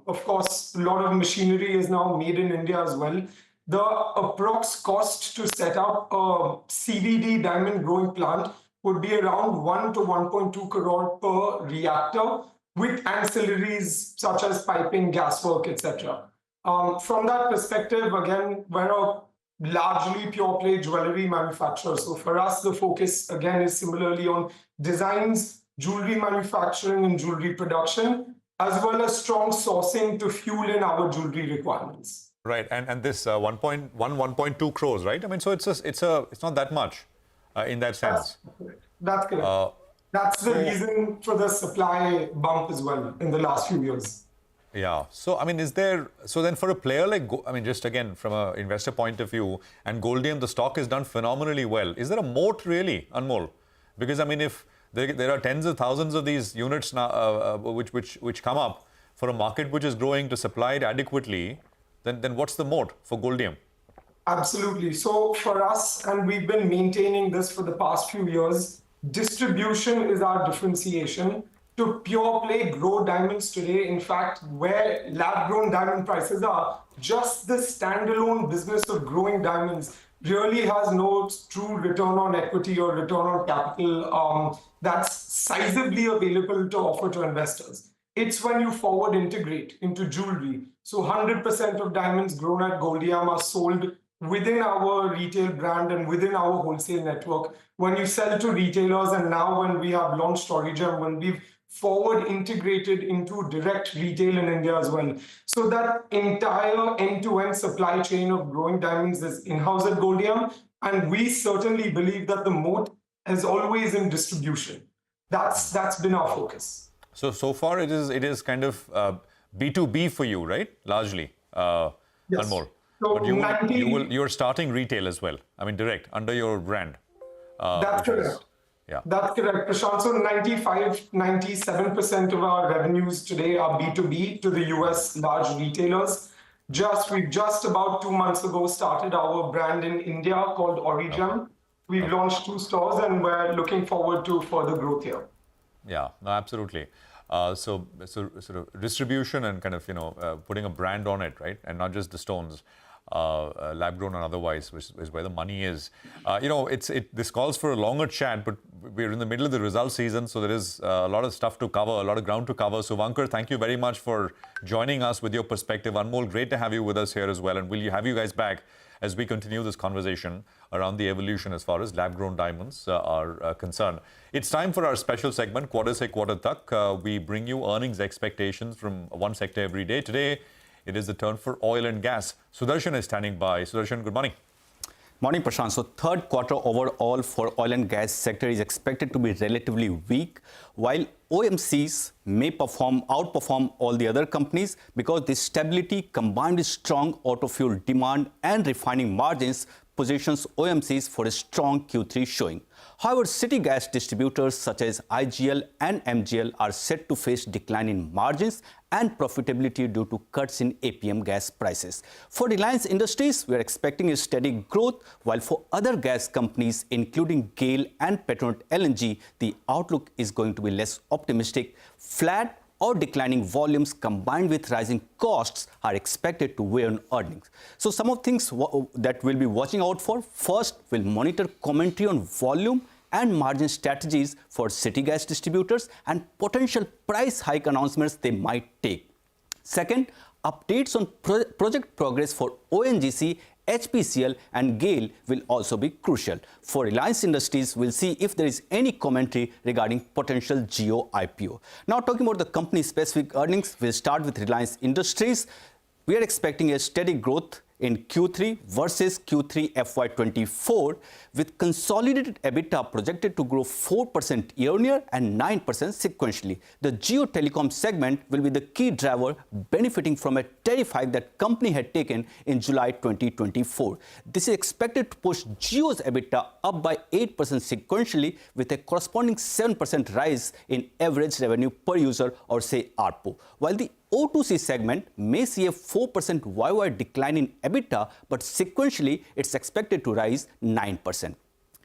of course, a lot of machinery is now made in India as well. The approx cost to set up a CVD diamond growing plant would be around 1 to 1.2 crore per reactor, with ancillaries such as piping, gas work, etc. From that perspective, again, we're a largely pure play jewelry manufacturer. So for us, the focus again is similarly on designs, jewelry manufacturing and jewelry production, as well as strong sourcing to fuel in our jewelry requirements. Right, and this 1.2 crores, right? I mean, so it's not that much in that sense. That's correct. That's the reason for the supply bump as well in the last few years. Yeah. So, I mean, so then for a player like, I mean, just again, from an investor point of view, and Goldiam, the stock has done phenomenally well. Is there a moat really, Anmol? Because, I mean, if there are tens of thousands of these units now, which come up for a market which is growing to supply it adequately, then what's the moat for Goldiam? Absolutely. So for us, and we've been maintaining this for the past few years, distribution is our differentiation. To pure play grow diamonds today, in fact, where lab-grown diamond prices are, just the standalone business of growing diamonds really has no true return on equity or return on capital that's sizably available to offer to investors. It's when you forward integrate into jewelry. So 100% of diamonds grown at Goldiam are sold within our retail brand and within our wholesale network. When you sell to retailers, and now when we have launched Origem, when we've forward integrated into direct retail in India as well. So that entire end-to-end supply chain of growing diamonds is in-house at Goldiam. And we certainly believe that the moat is always in distribution. That's been our focus. So far it is kind of B2B for you, right? Largely, yes. Anmol. So but you're starting retail as well. I mean, direct under your brand. That's correct. Yeah. That's correct, Prashant. So 97% of our revenues today are B2B to the US large retailers. We've just about 2 months ago started our brand in India called Origem. We've launched 2 stores and we're looking forward to further growth here. Yeah, no, absolutely. So sort of distribution and kind of, putting a brand on it, right? And not just the stones. Lab grown and otherwise, which is where the money is. This calls for a longer chat, but we're in the middle of the result season, so there is a lot of stuff to cover, a lot of ground to cover. So Vankar, thank you very much for joining us with your perspective. Anmol, great to have you with us here as well, and we'll have you guys back as we continue this conversation around the evolution as far as lab-grown diamonds are concerned. It's time for our special segment, Quarter Se Quarter Tak. We bring you earnings expectations from one sector every day. Today, it is the turn for oil and gas. Sudarshan is standing by. Sudarshan, good morning. Morning, Prashant. So third quarter overall for oil and gas sector is expected to be relatively weak, while OMCs may outperform all the other companies because the stability combined with strong auto fuel demand and refining margins positions OMCs for a strong Q3 showing. However, city gas distributors such as IGL and MGL are set to face decline in margins and profitability due to cuts in APM gas prices. For Reliance Industries, we are expecting a steady growth, while for other gas companies, including GAIL and Petronet LNG, the outlook is going to be less optimistic. Flat or declining volumes combined with rising costs are expected to weigh on earnings. So some of things that we'll be watching out for. First, we'll monitor commentary on volume and margin strategies for city gas distributors and potential price hike announcements they might take. Second, updates on project progress for ONGC, HPCL and GAIL will also be crucial. For Reliance Industries, we'll see if there is any commentary regarding potential Jio IPO. Now, talking about the company-specific earnings, we'll start with Reliance Industries. we are expecting a steady growth in Q3 versus Q3 FY24, with consolidated EBITDA projected to grow 4% year-on-year and 9% sequentially. The Jio Telecom segment will be the key driver, benefiting from a tariff hike that company had taken in July 2024. This is expected to push Jio's EBITDA up by 8% sequentially, with a corresponding 7% rise in average revenue per user, or say ARPU. While the O2C segment may see a 4% YY decline in EBITDA, but sequentially it's expected to rise 9%.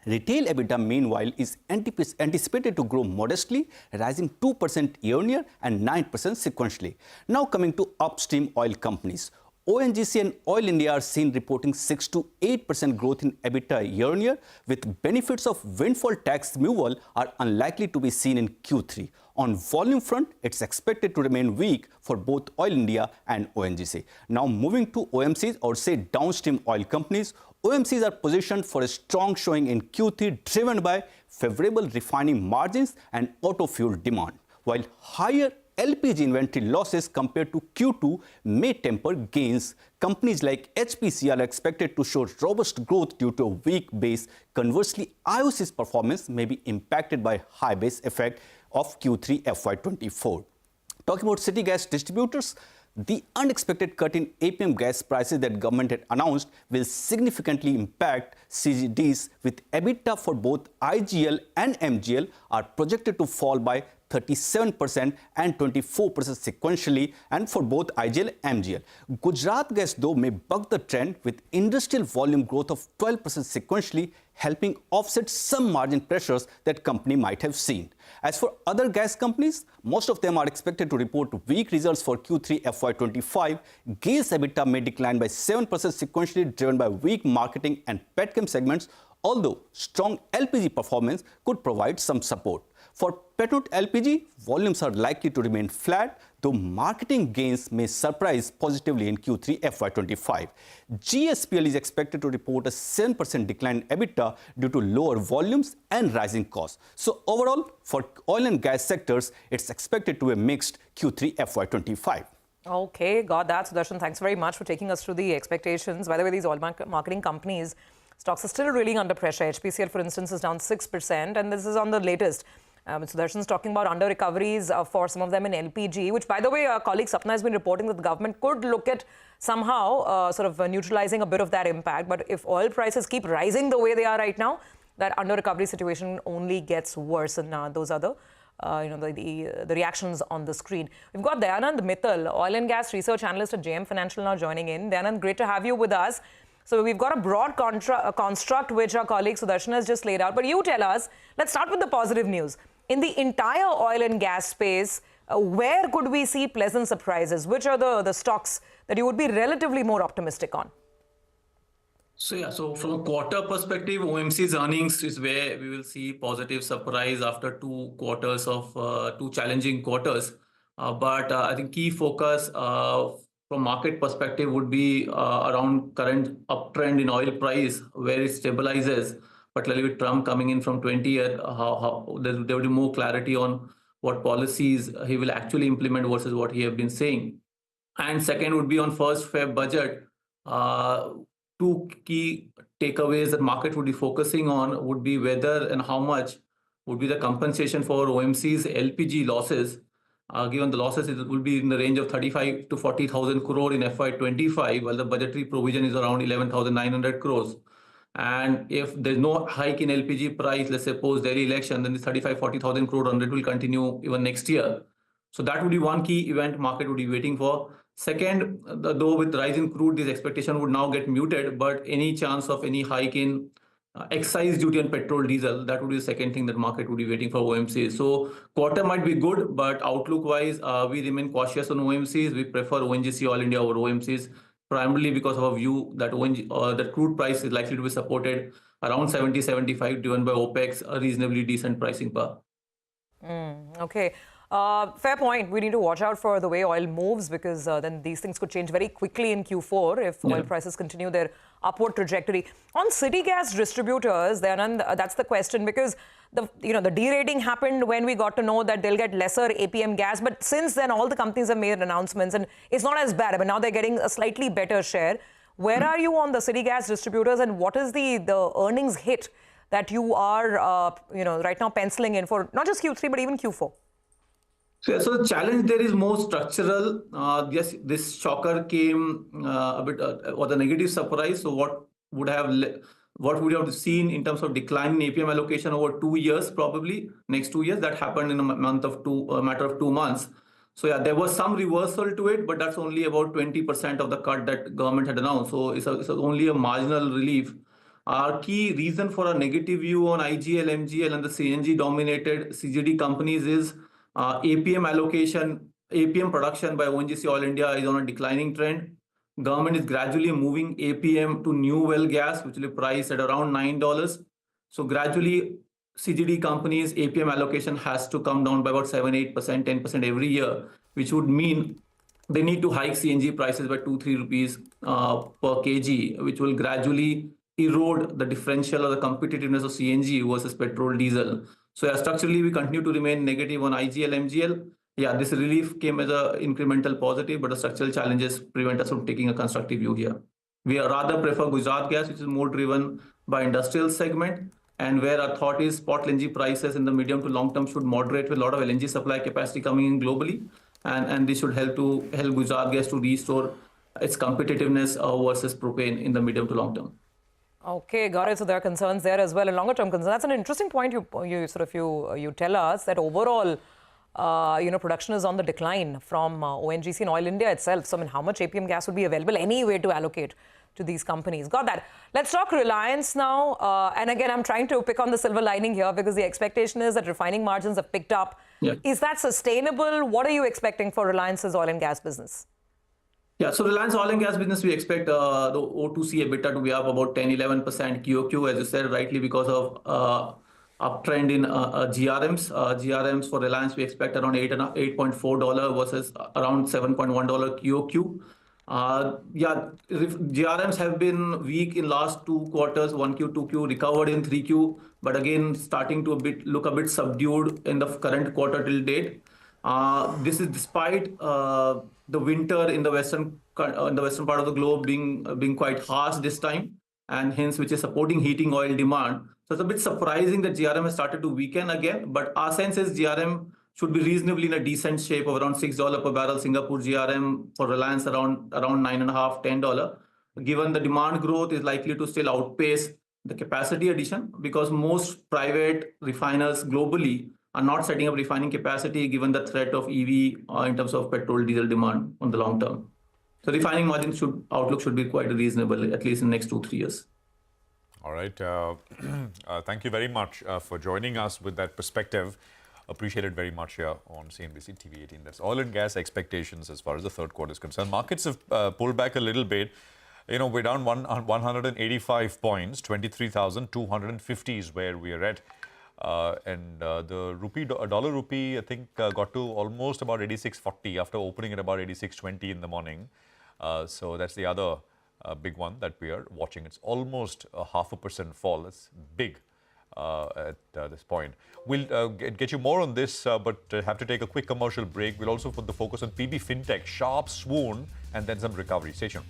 Retail EBITDA, meanwhile, is anticipated to grow modestly, rising 2% year-on-year and 9% sequentially. Now coming to upstream oil companies. ONGC and Oil India are seen reporting 6 to 8% growth in EBITDA year-on-year, with benefits of windfall tax removal are unlikely to be seen in Q3. On volume front, it's expected to remain weak for both Oil India and ONGC. Now moving to OMCs, or say downstream oil companies, OMCs are positioned for a strong showing in Q3, driven by favorable refining margins and auto fuel demand, while higher LPG inventory losses compared to Q2 may temper gains. Companies like HPCL are expected to show robust growth due to a weak base. Conversely, IOC's performance may be impacted by high base effect of Q3 FY24. Talking about city gas distributors, the unexpected cut in APM gas prices that government had announced will significantly impact CGDs, with EBITDA for both IGL and MGL are projected to fall by 37% and 24% sequentially, and for both IGL and MGL. Gujarat Gas, though, may buck the trend, with industrial volume growth of 12% sequentially, helping offset some margin pressures that company might have seen. As for other gas companies, most of them are expected to report weak results for Q3 FY25. GAIL's EBITDA may decline by 7% sequentially, driven by weak marketing and petchem segments, although strong LPG performance could provide some support. For Petronet LPG, volumes are likely to remain flat, though marketing gains may surprise positively in Q3 FY25. GSPL is expected to report a 7% decline in EBITDA due to lower volumes and rising costs. So overall, for oil and gas sectors, it's expected to be a mixed Q3 FY25. Okay, got that, Sudarshan. Thanks very much for taking us through the expectations. By the way, these oil marketing companies, stocks are still really under pressure. HPCL, for instance, is down 6%, and this is on the latest. Sudarshan's talking about under recoveries for some of them in LPG, which, by the way, our colleague Sapna has been reporting that the government could look at somehow sort of neutralizing a bit of that impact. But if oil prices keep rising the way they are right now, that under recovery situation only gets worse. And those are the the reactions on the screen. We've got Dayanand Mittal, oil and gas research analyst at JM Financial, now joining in. Dayanand, great to have you with us. So we've got a broad construct which our colleague Sudarshan has just laid out. But you tell us, let's start with the positive news. In the entire oil and gas space, where could we see pleasant surprises? Which are the stocks that you would be relatively more optimistic on? So from a quarter perspective, OMC's earnings is where we will see positive surprise after 2 quarters of 2 challenging quarters. But I think key focus from market perspective would be around current uptrend in oil price, where it stabilizes, particularly with Trump coming in from 20th, how there will be more clarity on what policies he will actually implement versus what he has been saying. And second would be on 1st Feb budget. 2 key takeaways that market would be focusing on would be whether and how much would be the compensation for OMC's LPG losses. Given the losses, it will be in the range of 35 to 40,000 crore in FY25, while the budgetary provision is around 11,900 crores. And if there's no hike in LPG price, let's say post-Delhi election, then the 35-40,000 crore run rate will continue even next year. So that would be one key event market would be waiting for. Second, though with rising crude, this expectation would now get muted, but any chance of any hike in excise duty on petrol, diesel, that would be the second thing that market would be waiting for OMCs. So quarter might be good, but outlook-wise, we remain cautious on OMCs. We prefer ONGC All India over OMCs, primarily because of our view that the crude price is likely to be supported around 70-75, driven by OPEC's a reasonably decent pricing power. Okay. Fair point. We need to watch out for the way oil moves, because then these things could change very quickly in Q4 if oil prices continue their upward trajectory. On city gas distributors, that's the question, because the derating happened when we got to know that they'll get lesser APM gas. But since then, all the companies have made announcements, and it's not as bad. But now they're getting a slightly better share. Where are you on the city gas distributors, and what is the earnings hit that you are right now penciling in for not just Q3 but even Q4? So the challenge there is more structural. Yes, this shocker came a bit was a negative surprise. So what would we have seen in terms of decline in APM allocation over 2 years, probably next 2 years? That happened in a matter of 2 months. So yeah, there was some reversal to it, but that's only about 20% of the cut that government had announced. So it's only a marginal relief. Our key reason for a negative view on IGL, MGL, and the CNG-dominated CGD companies is APM allocation, APM production by ONGC Oil India is on a declining trend. Government is gradually moving APM to new well gas, which will be priced at around $9. So gradually, CGD companies' APM allocation has to come down by about 7, 8%, 10% every year, which would mean they need to hike CNG prices by 2-3 rupees per kg, which will gradually erode the differential or the competitiveness of CNG versus petrol, diesel. So yeah, structurally, we continue to remain negative on IGL, MGL. Yeah, this relief came as an incremental positive, but the structural challenges prevent us from taking a constructive view here. We rather prefer Gujarat gas, which is more driven by industrial segment, and where our thought is spot LNG prices in the medium to long term should moderate with a lot of LNG supply capacity coming in globally, and this should help Gujarat gas to restore its competitiveness versus propane in the medium to long term. Okay, got it. So there are concerns there as well, and longer-term concerns. That's an interesting point. You tell us that overall, production is on the decline from ONGC and Oil India itself. So I mean, how much APM gas would be available anyway to allocate to these companies? Got that. Let's talk Reliance now. And again, I'm trying to pick on the silver lining here because the expectation is that refining margins have picked up. Yeah. Is that sustainable? What are you expecting for Reliance's oil and gas business? Yeah, so Reliance Oil and Gas business, we expect the O2C EBITDA to be up about 10-11% QOQ, as you said, rightly because of uptrend in GRMs. GRMs for Reliance, we expect around $8.4 versus around $7.1 QOQ. GRMs have been weak in last 2 quarters, 1Q, 2Q, recovered in 3Q, but again starting to look a bit subdued in the current quarter till date. This is despite the winter in the western part of the globe being quite harsh this time, and hence which is supporting heating oil demand. So it's a bit surprising that GRM has started to weaken again, but our sense is GRM should be reasonably in a decent shape of around $6 per barrel. Singapore GRM for Reliance around $9.5, $10. Given the demand growth is likely to still outpace the capacity addition, because most private refiners globally are not setting up refining capacity given the threat of EV in terms of petrol, diesel demand on the long term. So refining margin outlook should be quite reasonable, at least in the next 2-3 years. All right. Thank you very much for joining us with that perspective. Appreciate it very much here on CNBC-TV18. That's oil and gas expectations as far as the third quarter is concerned. Markets have pulled back a little bit. We're down 185 points, 23,250 is where we are at. And the dollar rupee, I think, got to almost about 86.40 after opening at about 86.20 in the morning. So that's the other big one that we are watching. It's almost a 0.5% fall. That's big at this point. We'll get you more on this, but have to take a quick commercial break. We'll also put the focus on PB Fintech, sharp swoon, and then some recovery. Stay tuned.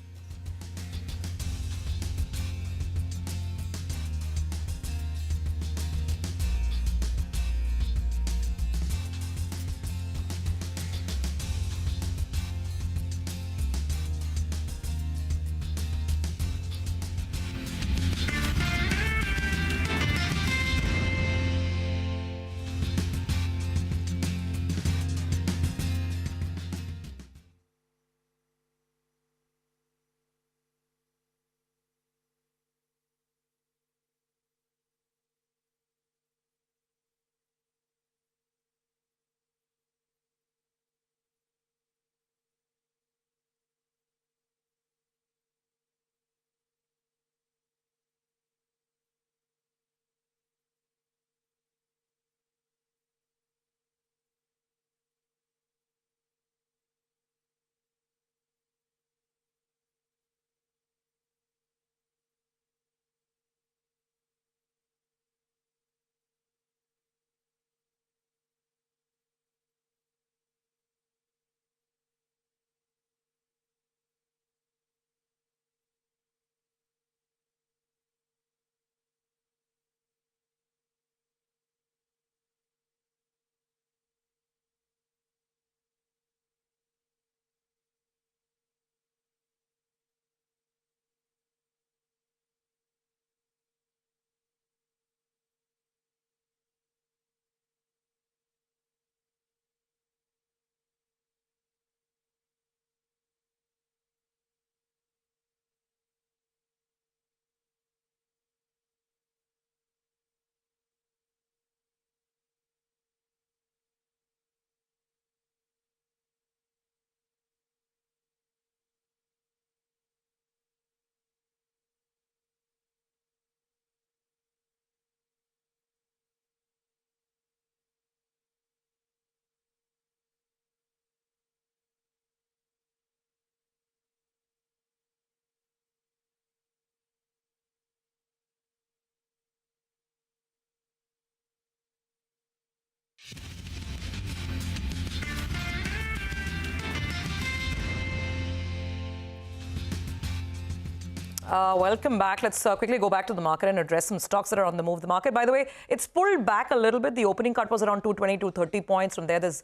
Welcome back. Let's quickly go back to the market and address some stocks that are on the move. The market, by the way, it's pulled back a little bit. The opening cut was around 220, 230 points. From there, there's,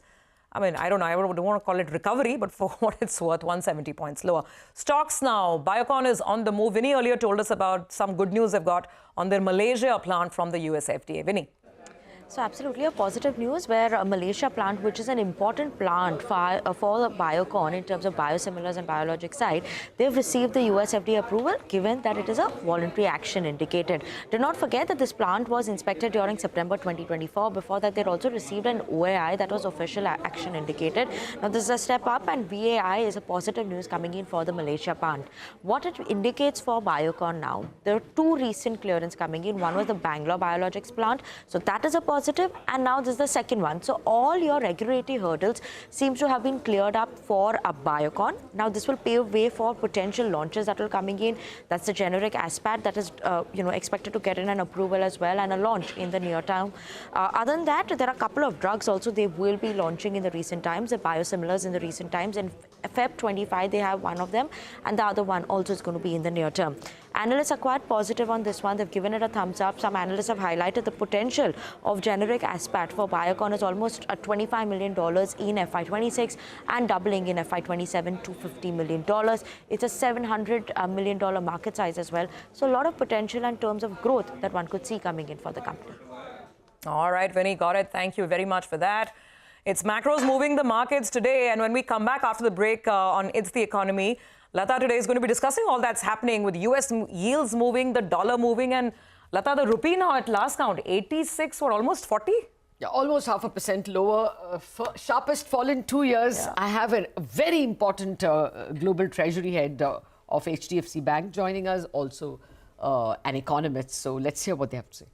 I mean, I don't know, I don't want to call it recovery, but for what it's worth, 170 points lower. Stocks now. Biocon is on the move. Vinny earlier told us about some good news they've got on their Malaysia plant from the US FDA. Vinny. So absolutely a positive news where a Malaysia plant, which is an important plant for Biocon in terms of biosimilars and biologic side, they've received the US FDA approval given that it is a voluntary action indicated. Do not forget that this plant was inspected during September 2024. Before that, they'd also received an OAI that was official action indicated. Now this is a step up and VAI is a positive news coming in for the Malaysia plant. What it indicates for Biocon now, there are two recent clearance coming in. One was the Bangalore biologics plant. So that is a positive, and now this is the second one. So all your regulatory hurdles seems to have been cleared up for a Biocon. Now this will pave way for potential launches that will coming in. That's the generic Aspart that is expected to get in an approval as well and a launch in the near term. Other than that, there are a couple of drugs also they will be launching in the recent times, the biosimilars in the recent times. In Feb 25 they have one of them, and the other one also is going to be in the near term. Analysts are quite positive on this one. They've given it a thumbs up. Some analysts have highlighted the potential of generic Aspart for Biocon is almost $25 million in FY26 and doubling in FY27 to $50 million. It's a $700 million market size as well. So a lot of potential in terms of growth that one could see coming in for the company. All right, Vinny, got it. Thank you very much for that. It's macros moving the markets today. And when we come back after the break on It's the Economy, Lata today is going to be discussing all that's happening with US yields moving, the dollar moving, and Lata, the rupee now at last count, 86 or almost 40? Yeah, almost 0.5% lower, sharpest fall in 2 years. Yeah. I have a very important global treasury head of HDFC Bank joining us, also an economist. So let's hear what they have to say.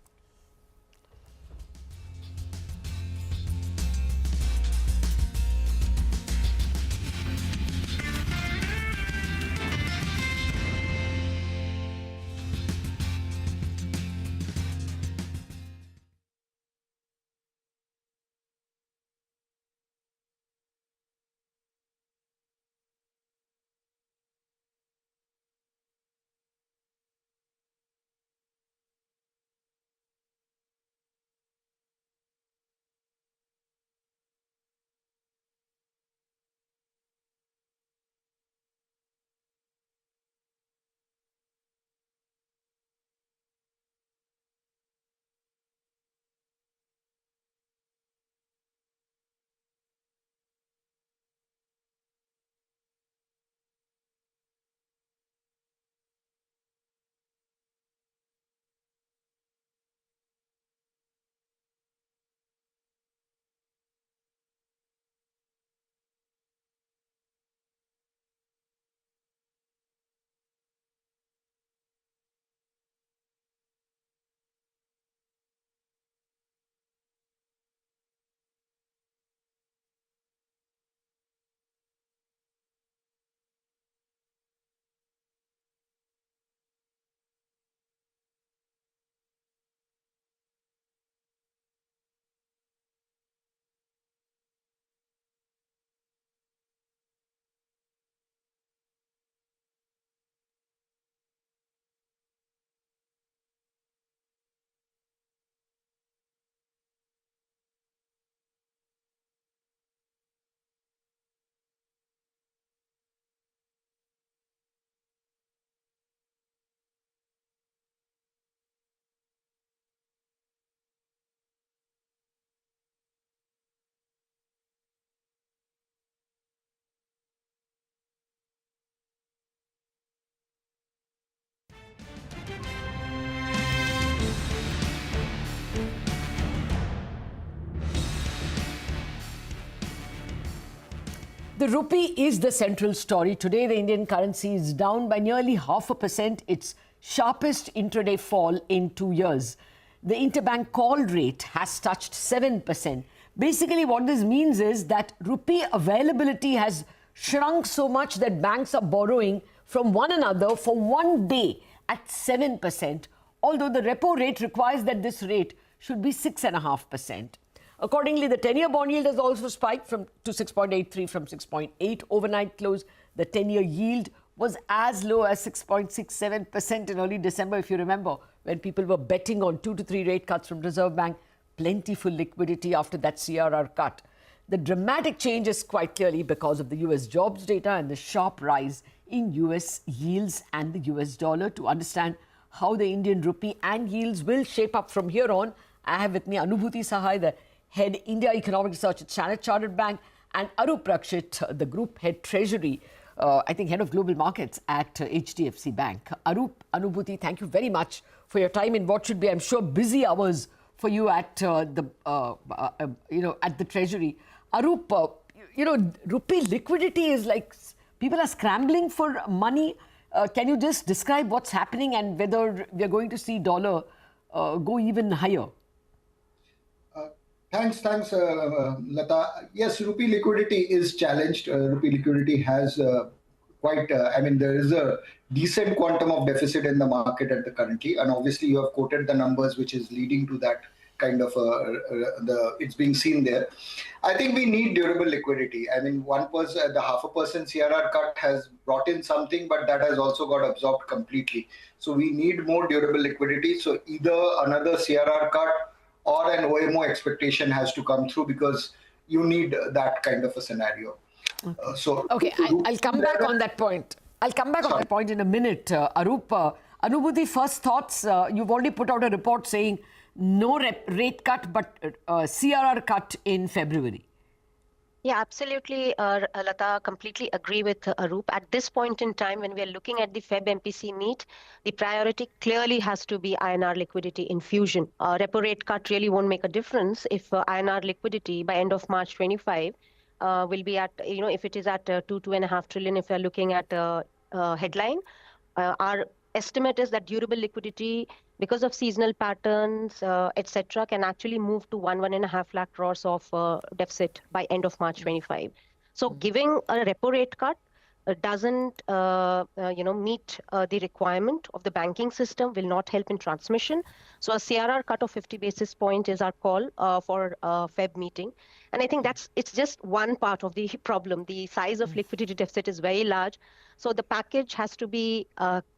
The rupee is the central story. Today, the Indian currency is down by nearly 0.5%, its sharpest intraday fall in 2 years. The interbank call rate has touched 7%. Basically, what this means is that rupee availability has shrunk so much that banks are borrowing from one another for 1 day at 7%, although the repo rate requires that this rate should be 6.5%. Accordingly, the 10-year bond yield has also spiked to 6.83 from 6.8 overnight close. The 10-year yield was as low as 6.67% in early December, if you remember, when people were betting on 2 to 3 rate cuts from Reserve Bank. Plentiful liquidity after that CRR cut. The dramatic change is quite clearly because of the US jobs data and the sharp rise in US yields and the US dollar. To understand how the Indian rupee and yields will shape up from here on, I have with me Anubhuti Sahai, the head India Economic Research at Standard Chartered Bank, and Arup Rakshit, the group head treasury, I think head of global markets at HDFC Bank. Arup, Anubhuti, thank you very much for your time in what should be, I'm sure, busy hours for you at the treasury. Arup, rupee liquidity is like people are scrambling for money. Can you just describe what's happening and whether we are going to see dollar go even higher? Thanks, Lata. Yes, rupee liquidity is challenged. Rupee liquidity has there is a decent quantum of deficit in the market at the currently, and obviously you have quoted the numbers, which is leading to that kind of it's being seen there. I think we need durable liquidity. I mean, the 0.5% CRR cut has brought in something, but that has also got absorbed completely. So we need more durable liquidity. So either another CRR cut or an OMO expectation has to come through, because you need that kind of a scenario. I'll come back on that point. I'll come back on that point in a minute. Arup, Anubhuti, first thoughts. You've already put out a report saying no rate cut, but CRR cut in February. Yeah, absolutely, Lata, completely agree with Arup. At this point in time, when we are looking at the Feb MPC meet, the priority clearly has to be INR liquidity infusion. Repo rate cut really won't make a difference if INR liquidity by end of March 25 will be at, if it is at 2.5 trillion, if we are looking at headline. Our estimate is that durable liquidity, because of seasonal patterns, etc., can actually move to 1.5 lakh crores of deficit by end of March 25. So giving a repo rate cut doesn't meet the requirement of the banking system, will not help in transmission. So a CRR cut of 50 basis point is our call for Feb meeting. And I think it's just one part of the problem. The size of liquidity deficit is very large. So the package has to be,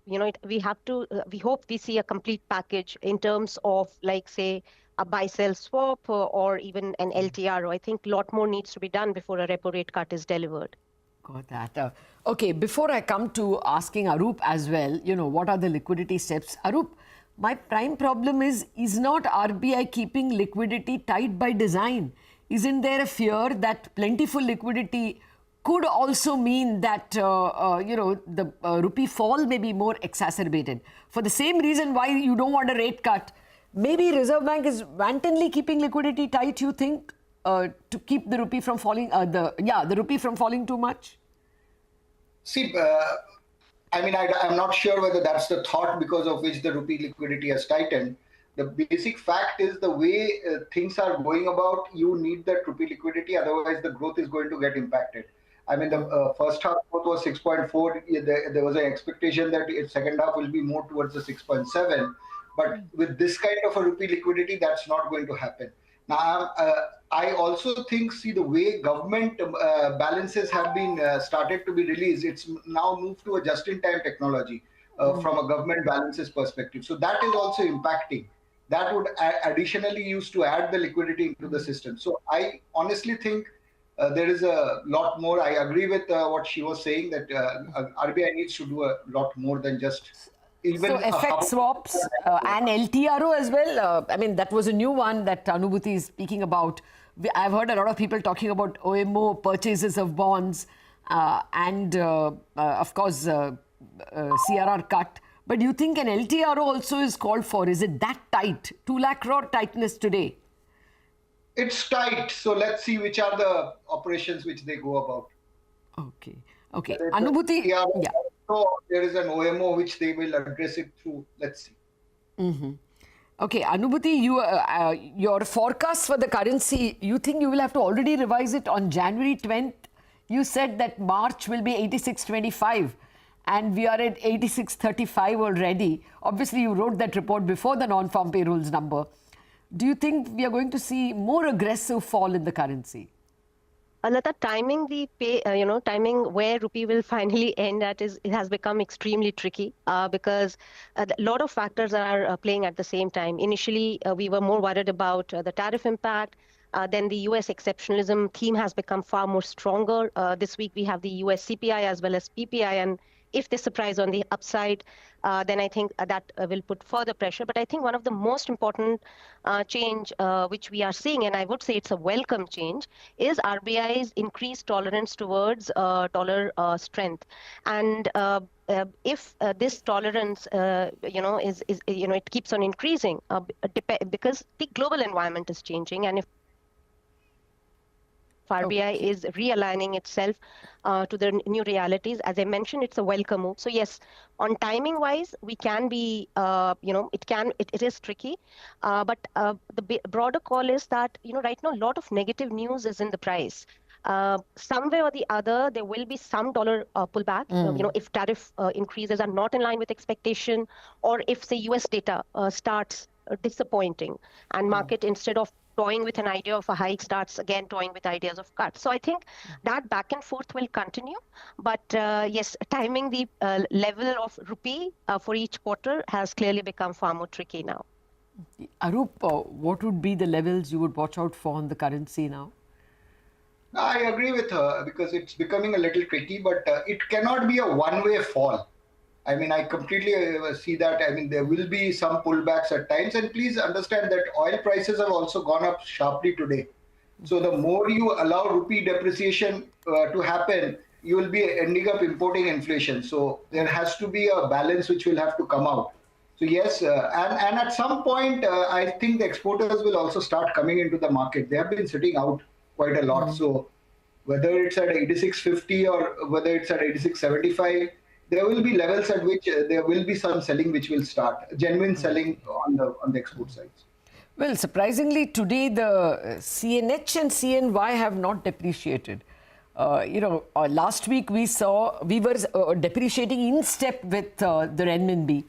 we hope we see a complete package in terms of, like, say, a buy-sell swap or even an LTRO. I think a lot more needs to be done before a repo rate cut is delivered. Got that. Okay, before I come to asking Arup as well, what are the liquidity steps? Arup, my prime problem is not RBI keeping liquidity tight by design? Isn't there a fear that plentiful liquidity could also mean that, the rupee fall may be more exacerbated? For the same reason why you don't want a rate cut, maybe Reserve Bank is wantonly keeping liquidity tight, you think, to keep the rupee from falling, the rupee from falling too much? See, I'm not sure whether that's the thought because of which the rupee liquidity has tightened. The basic fact is the way things are going about, you need that rupee liquidity, otherwise the growth is going to get impacted. I mean, the first half growth was 6.4. There was an expectation that its second half will be more towards the 6.7. But with this kind of a rupee liquidity, that's not going to happen. Now, I also think, the way government balances have been started to be released, it's now moved to a just-in-time technology from a government balances perspective. So that is also impacting. That would additionally use to add the liquidity into the system. So I honestly think there is a lot more. I agree with what she was saying, that RBI needs to do a lot more than just even... So FX swaps and LTRO as well. That was a new one that Anubhuti is speaking about. I've heard a lot of people talking about OMO purchases of bonds and of course CRR cut. But do you think an LTRO also is called for? Is it that tight? 2 lakh crore tightness today? It's tight. So let's see which are the operations which they go about. Okay. Anubhuti? Yeah. So there is an OMO which they will address it through. Let's see. Mm-hmm. Okay, Anubhuti, your forecast for the currency, you think you will have to already revise it on January 20th? You said that March will be 86.25 and we are at 86.35 already. Obviously, you wrote that report before the non-farm payrolls number. Do you think we are going to see more aggressive fall in the currency? Lata, timing the timing where rupee will finally end at it has become extremely tricky because a lot of factors are playing at the same time. Initially, we were more worried about the tariff impact. Then the US exceptionalism theme has become far more stronger. This week we have the US CPI as well as PPI, and if they surprise on the upside, then I think that will put further pressure. But I think one of the most important change which we are seeing, and I would say it's a welcome change, is RBI's increased tolerance towards dollar strength. And if this tolerance, it keeps on increasing because the global environment is changing, and if RBI is realigning itself to the new realities. As I mentioned, it's a welcome move. So yes, on timing wise, we can be, it is tricky. But the broader call is that, right now, a lot of negative news is in the price. Somewhere or the other, there will be some dollar pullback, if tariff increases are not in line with expectation, or if the US data starts disappointing and market, instead of toying with an idea of a hike, starts again toying with ideas of cuts. So I think that back and forth will continue. But yes, timing the level of rupee for each quarter has clearly become far more tricky now. Arup, what would be the levels you would watch out for on the currency now? I agree with her because it's becoming a little tricky, but it cannot be a one-way fall. I mean, I completely see that. I mean, there will be some pullbacks at times. And please understand that oil prices have also gone up sharply today. So the more you allow rupee depreciation to happen, you will be ending up importing inflation. So there has to be a balance which will have to come out. So yes, and at some point, I think the exporters will also start coming into the market. They have been sitting out quite a lot. So whether it's at 86.50 or whether it's at 86.75, there will be levels at which there will be some selling which will start, genuine selling on the export sides. Well, surprisingly, today the CNH and CNY have not depreciated. Last week we were depreciating in step with the renminbi.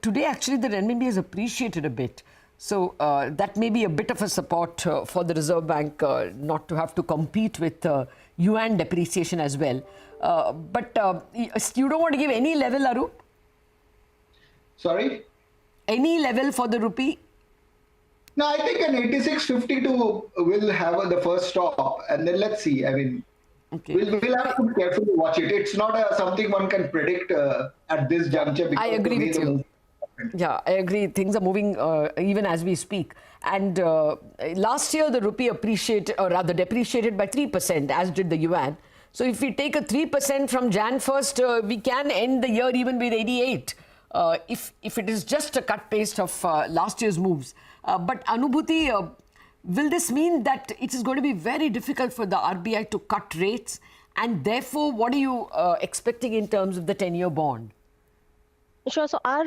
Today, actually, the renminbi has appreciated a bit. So that may be a bit of a support for the Reserve Bank not to have to compete with yuan depreciation as well. But you don't want to give any level, Arup? Sorry? Any level for the rupee? No, I think an 86.52 will have the first stop, and then let's see. I mean, we'll have to carefully watch it. It's not something one can predict at this juncture. I agree with you. Yeah, I agree. Things are moving even as we speak. And last year, the rupee appreciated, or rather depreciated by 3%, as did the yuan. So if we take a 3% from Jan 1st, we can end the year even with 88, if it is just a cut paste of last year's moves. But Anubhuti, will this mean that it is going to be very difficult for the RBI to cut rates? And therefore, what are you expecting in terms of the 10-year bond? Sure. So our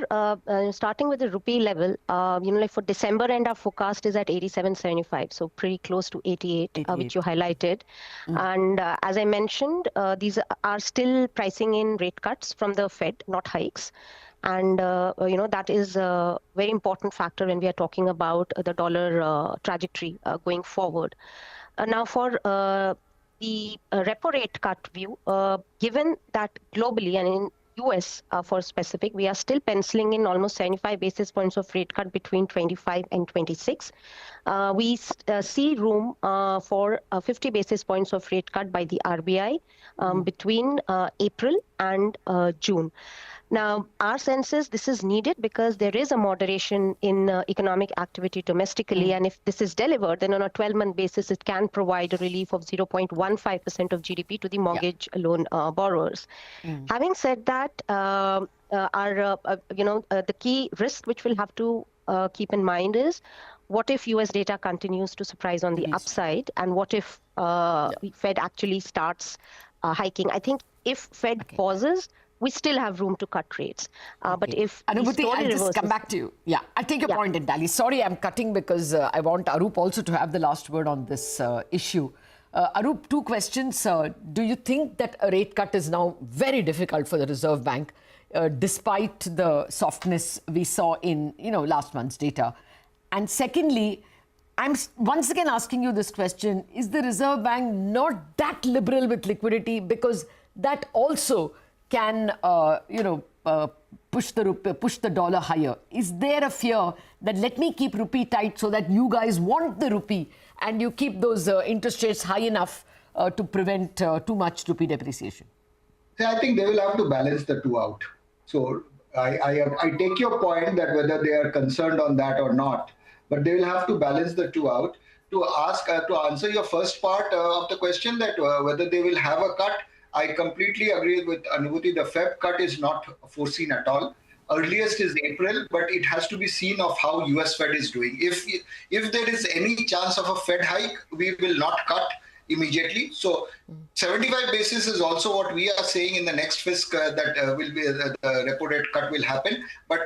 starting with the rupee level, like for December end, our forecast is at 87.75, so pretty close to 88, which you highlighted. And as I mentioned, these are still pricing in rate cuts from the Fed, not hikes. And that is a very important factor when we are talking about the dollar trajectory going forward. Now, for the repo rate cut view, given that globally and in US for specific, we are still penciling in almost 75 basis points of rate cut between 25 and 26. We see room for 50 basis points of rate cut by the RBI between April and June. Now, our sense is this is needed because there is a moderation in economic activity domestically. And if this is delivered, then on a 12-month basis, it can provide a relief of 0.15% of GDP to the mortgage loan borrowers. Having said that, the key risk which we'll have to keep in mind is what if US data continues to surprise on the upside, and what if Fed actually starts hiking? I think if Fed pauses, we still have room to cut rates. But if Anubhuti, I'll just come back to you. Yeah, I take your point entirely. Sorry, I'm cutting because I want Arup also to have the last word on this issue. Arup, two questions. Do you think that a rate cut is now very difficult for the Reserve Bank, despite the softness we saw in last month's data? And secondly, I'm once again asking you this question. Is the Reserve Bank not that liberal with liquidity? Because that also can, push the dollar higher. Is there a fear that let me keep rupee tight so that you guys want the rupee and you keep those interest rates high enough to prevent too much rupee depreciation? I think they will have to balance the two out. So I take your point that whether they are concerned on that or not, but they will have to balance the two out. To answer your first part of the question, that whether they will have a cut, I completely agree with Anubhuti. The Feb cut is not foreseen at all. Earliest is April, but it has to be seen of how US Fed is doing. If there is any chance of a Fed hike, we will not cut immediately. So 75 basis is also what we are saying in the next fisc that will be the repo rate cut will happen. But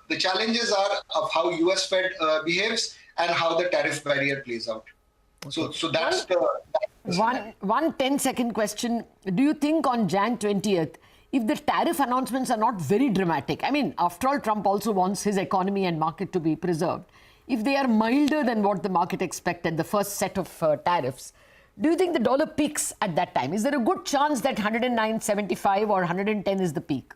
the challenges are of how US Fed behaves and how the tariff barrier plays out. Okay. So that's one 10-second question. Do you think on Jan 20th, if the tariff announcements are not very dramatic, I mean, after all, Trump also wants his economy and market to be preserved. If they are milder than what the market expected, the first set of tariffs, do you think the dollar peaks at that time? Is there a good chance that 109.75 or 110 is the peak?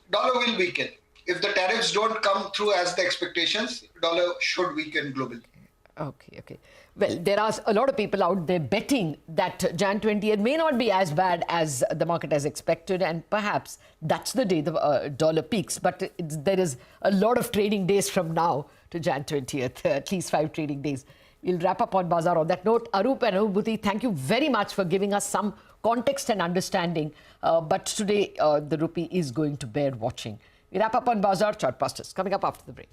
Dollar will weaken. If the tariffs don't come through as the expectations, dollar should weaken globally. Okay. Well, there are a lot of people out there betting that Jan 20th may not be as bad as the market has expected, and perhaps that's the day the dollar peaks. But there is a lot of trading days from now to Jan 20th, at least 5 trading days. We'll wrap up on Bazaar on that note. Arup and Anubhuti, thank you very much for giving us some context and understanding. But today, the rupee is going to bear watching. We wrap up on Bazaar. Chartbusters coming up after the break.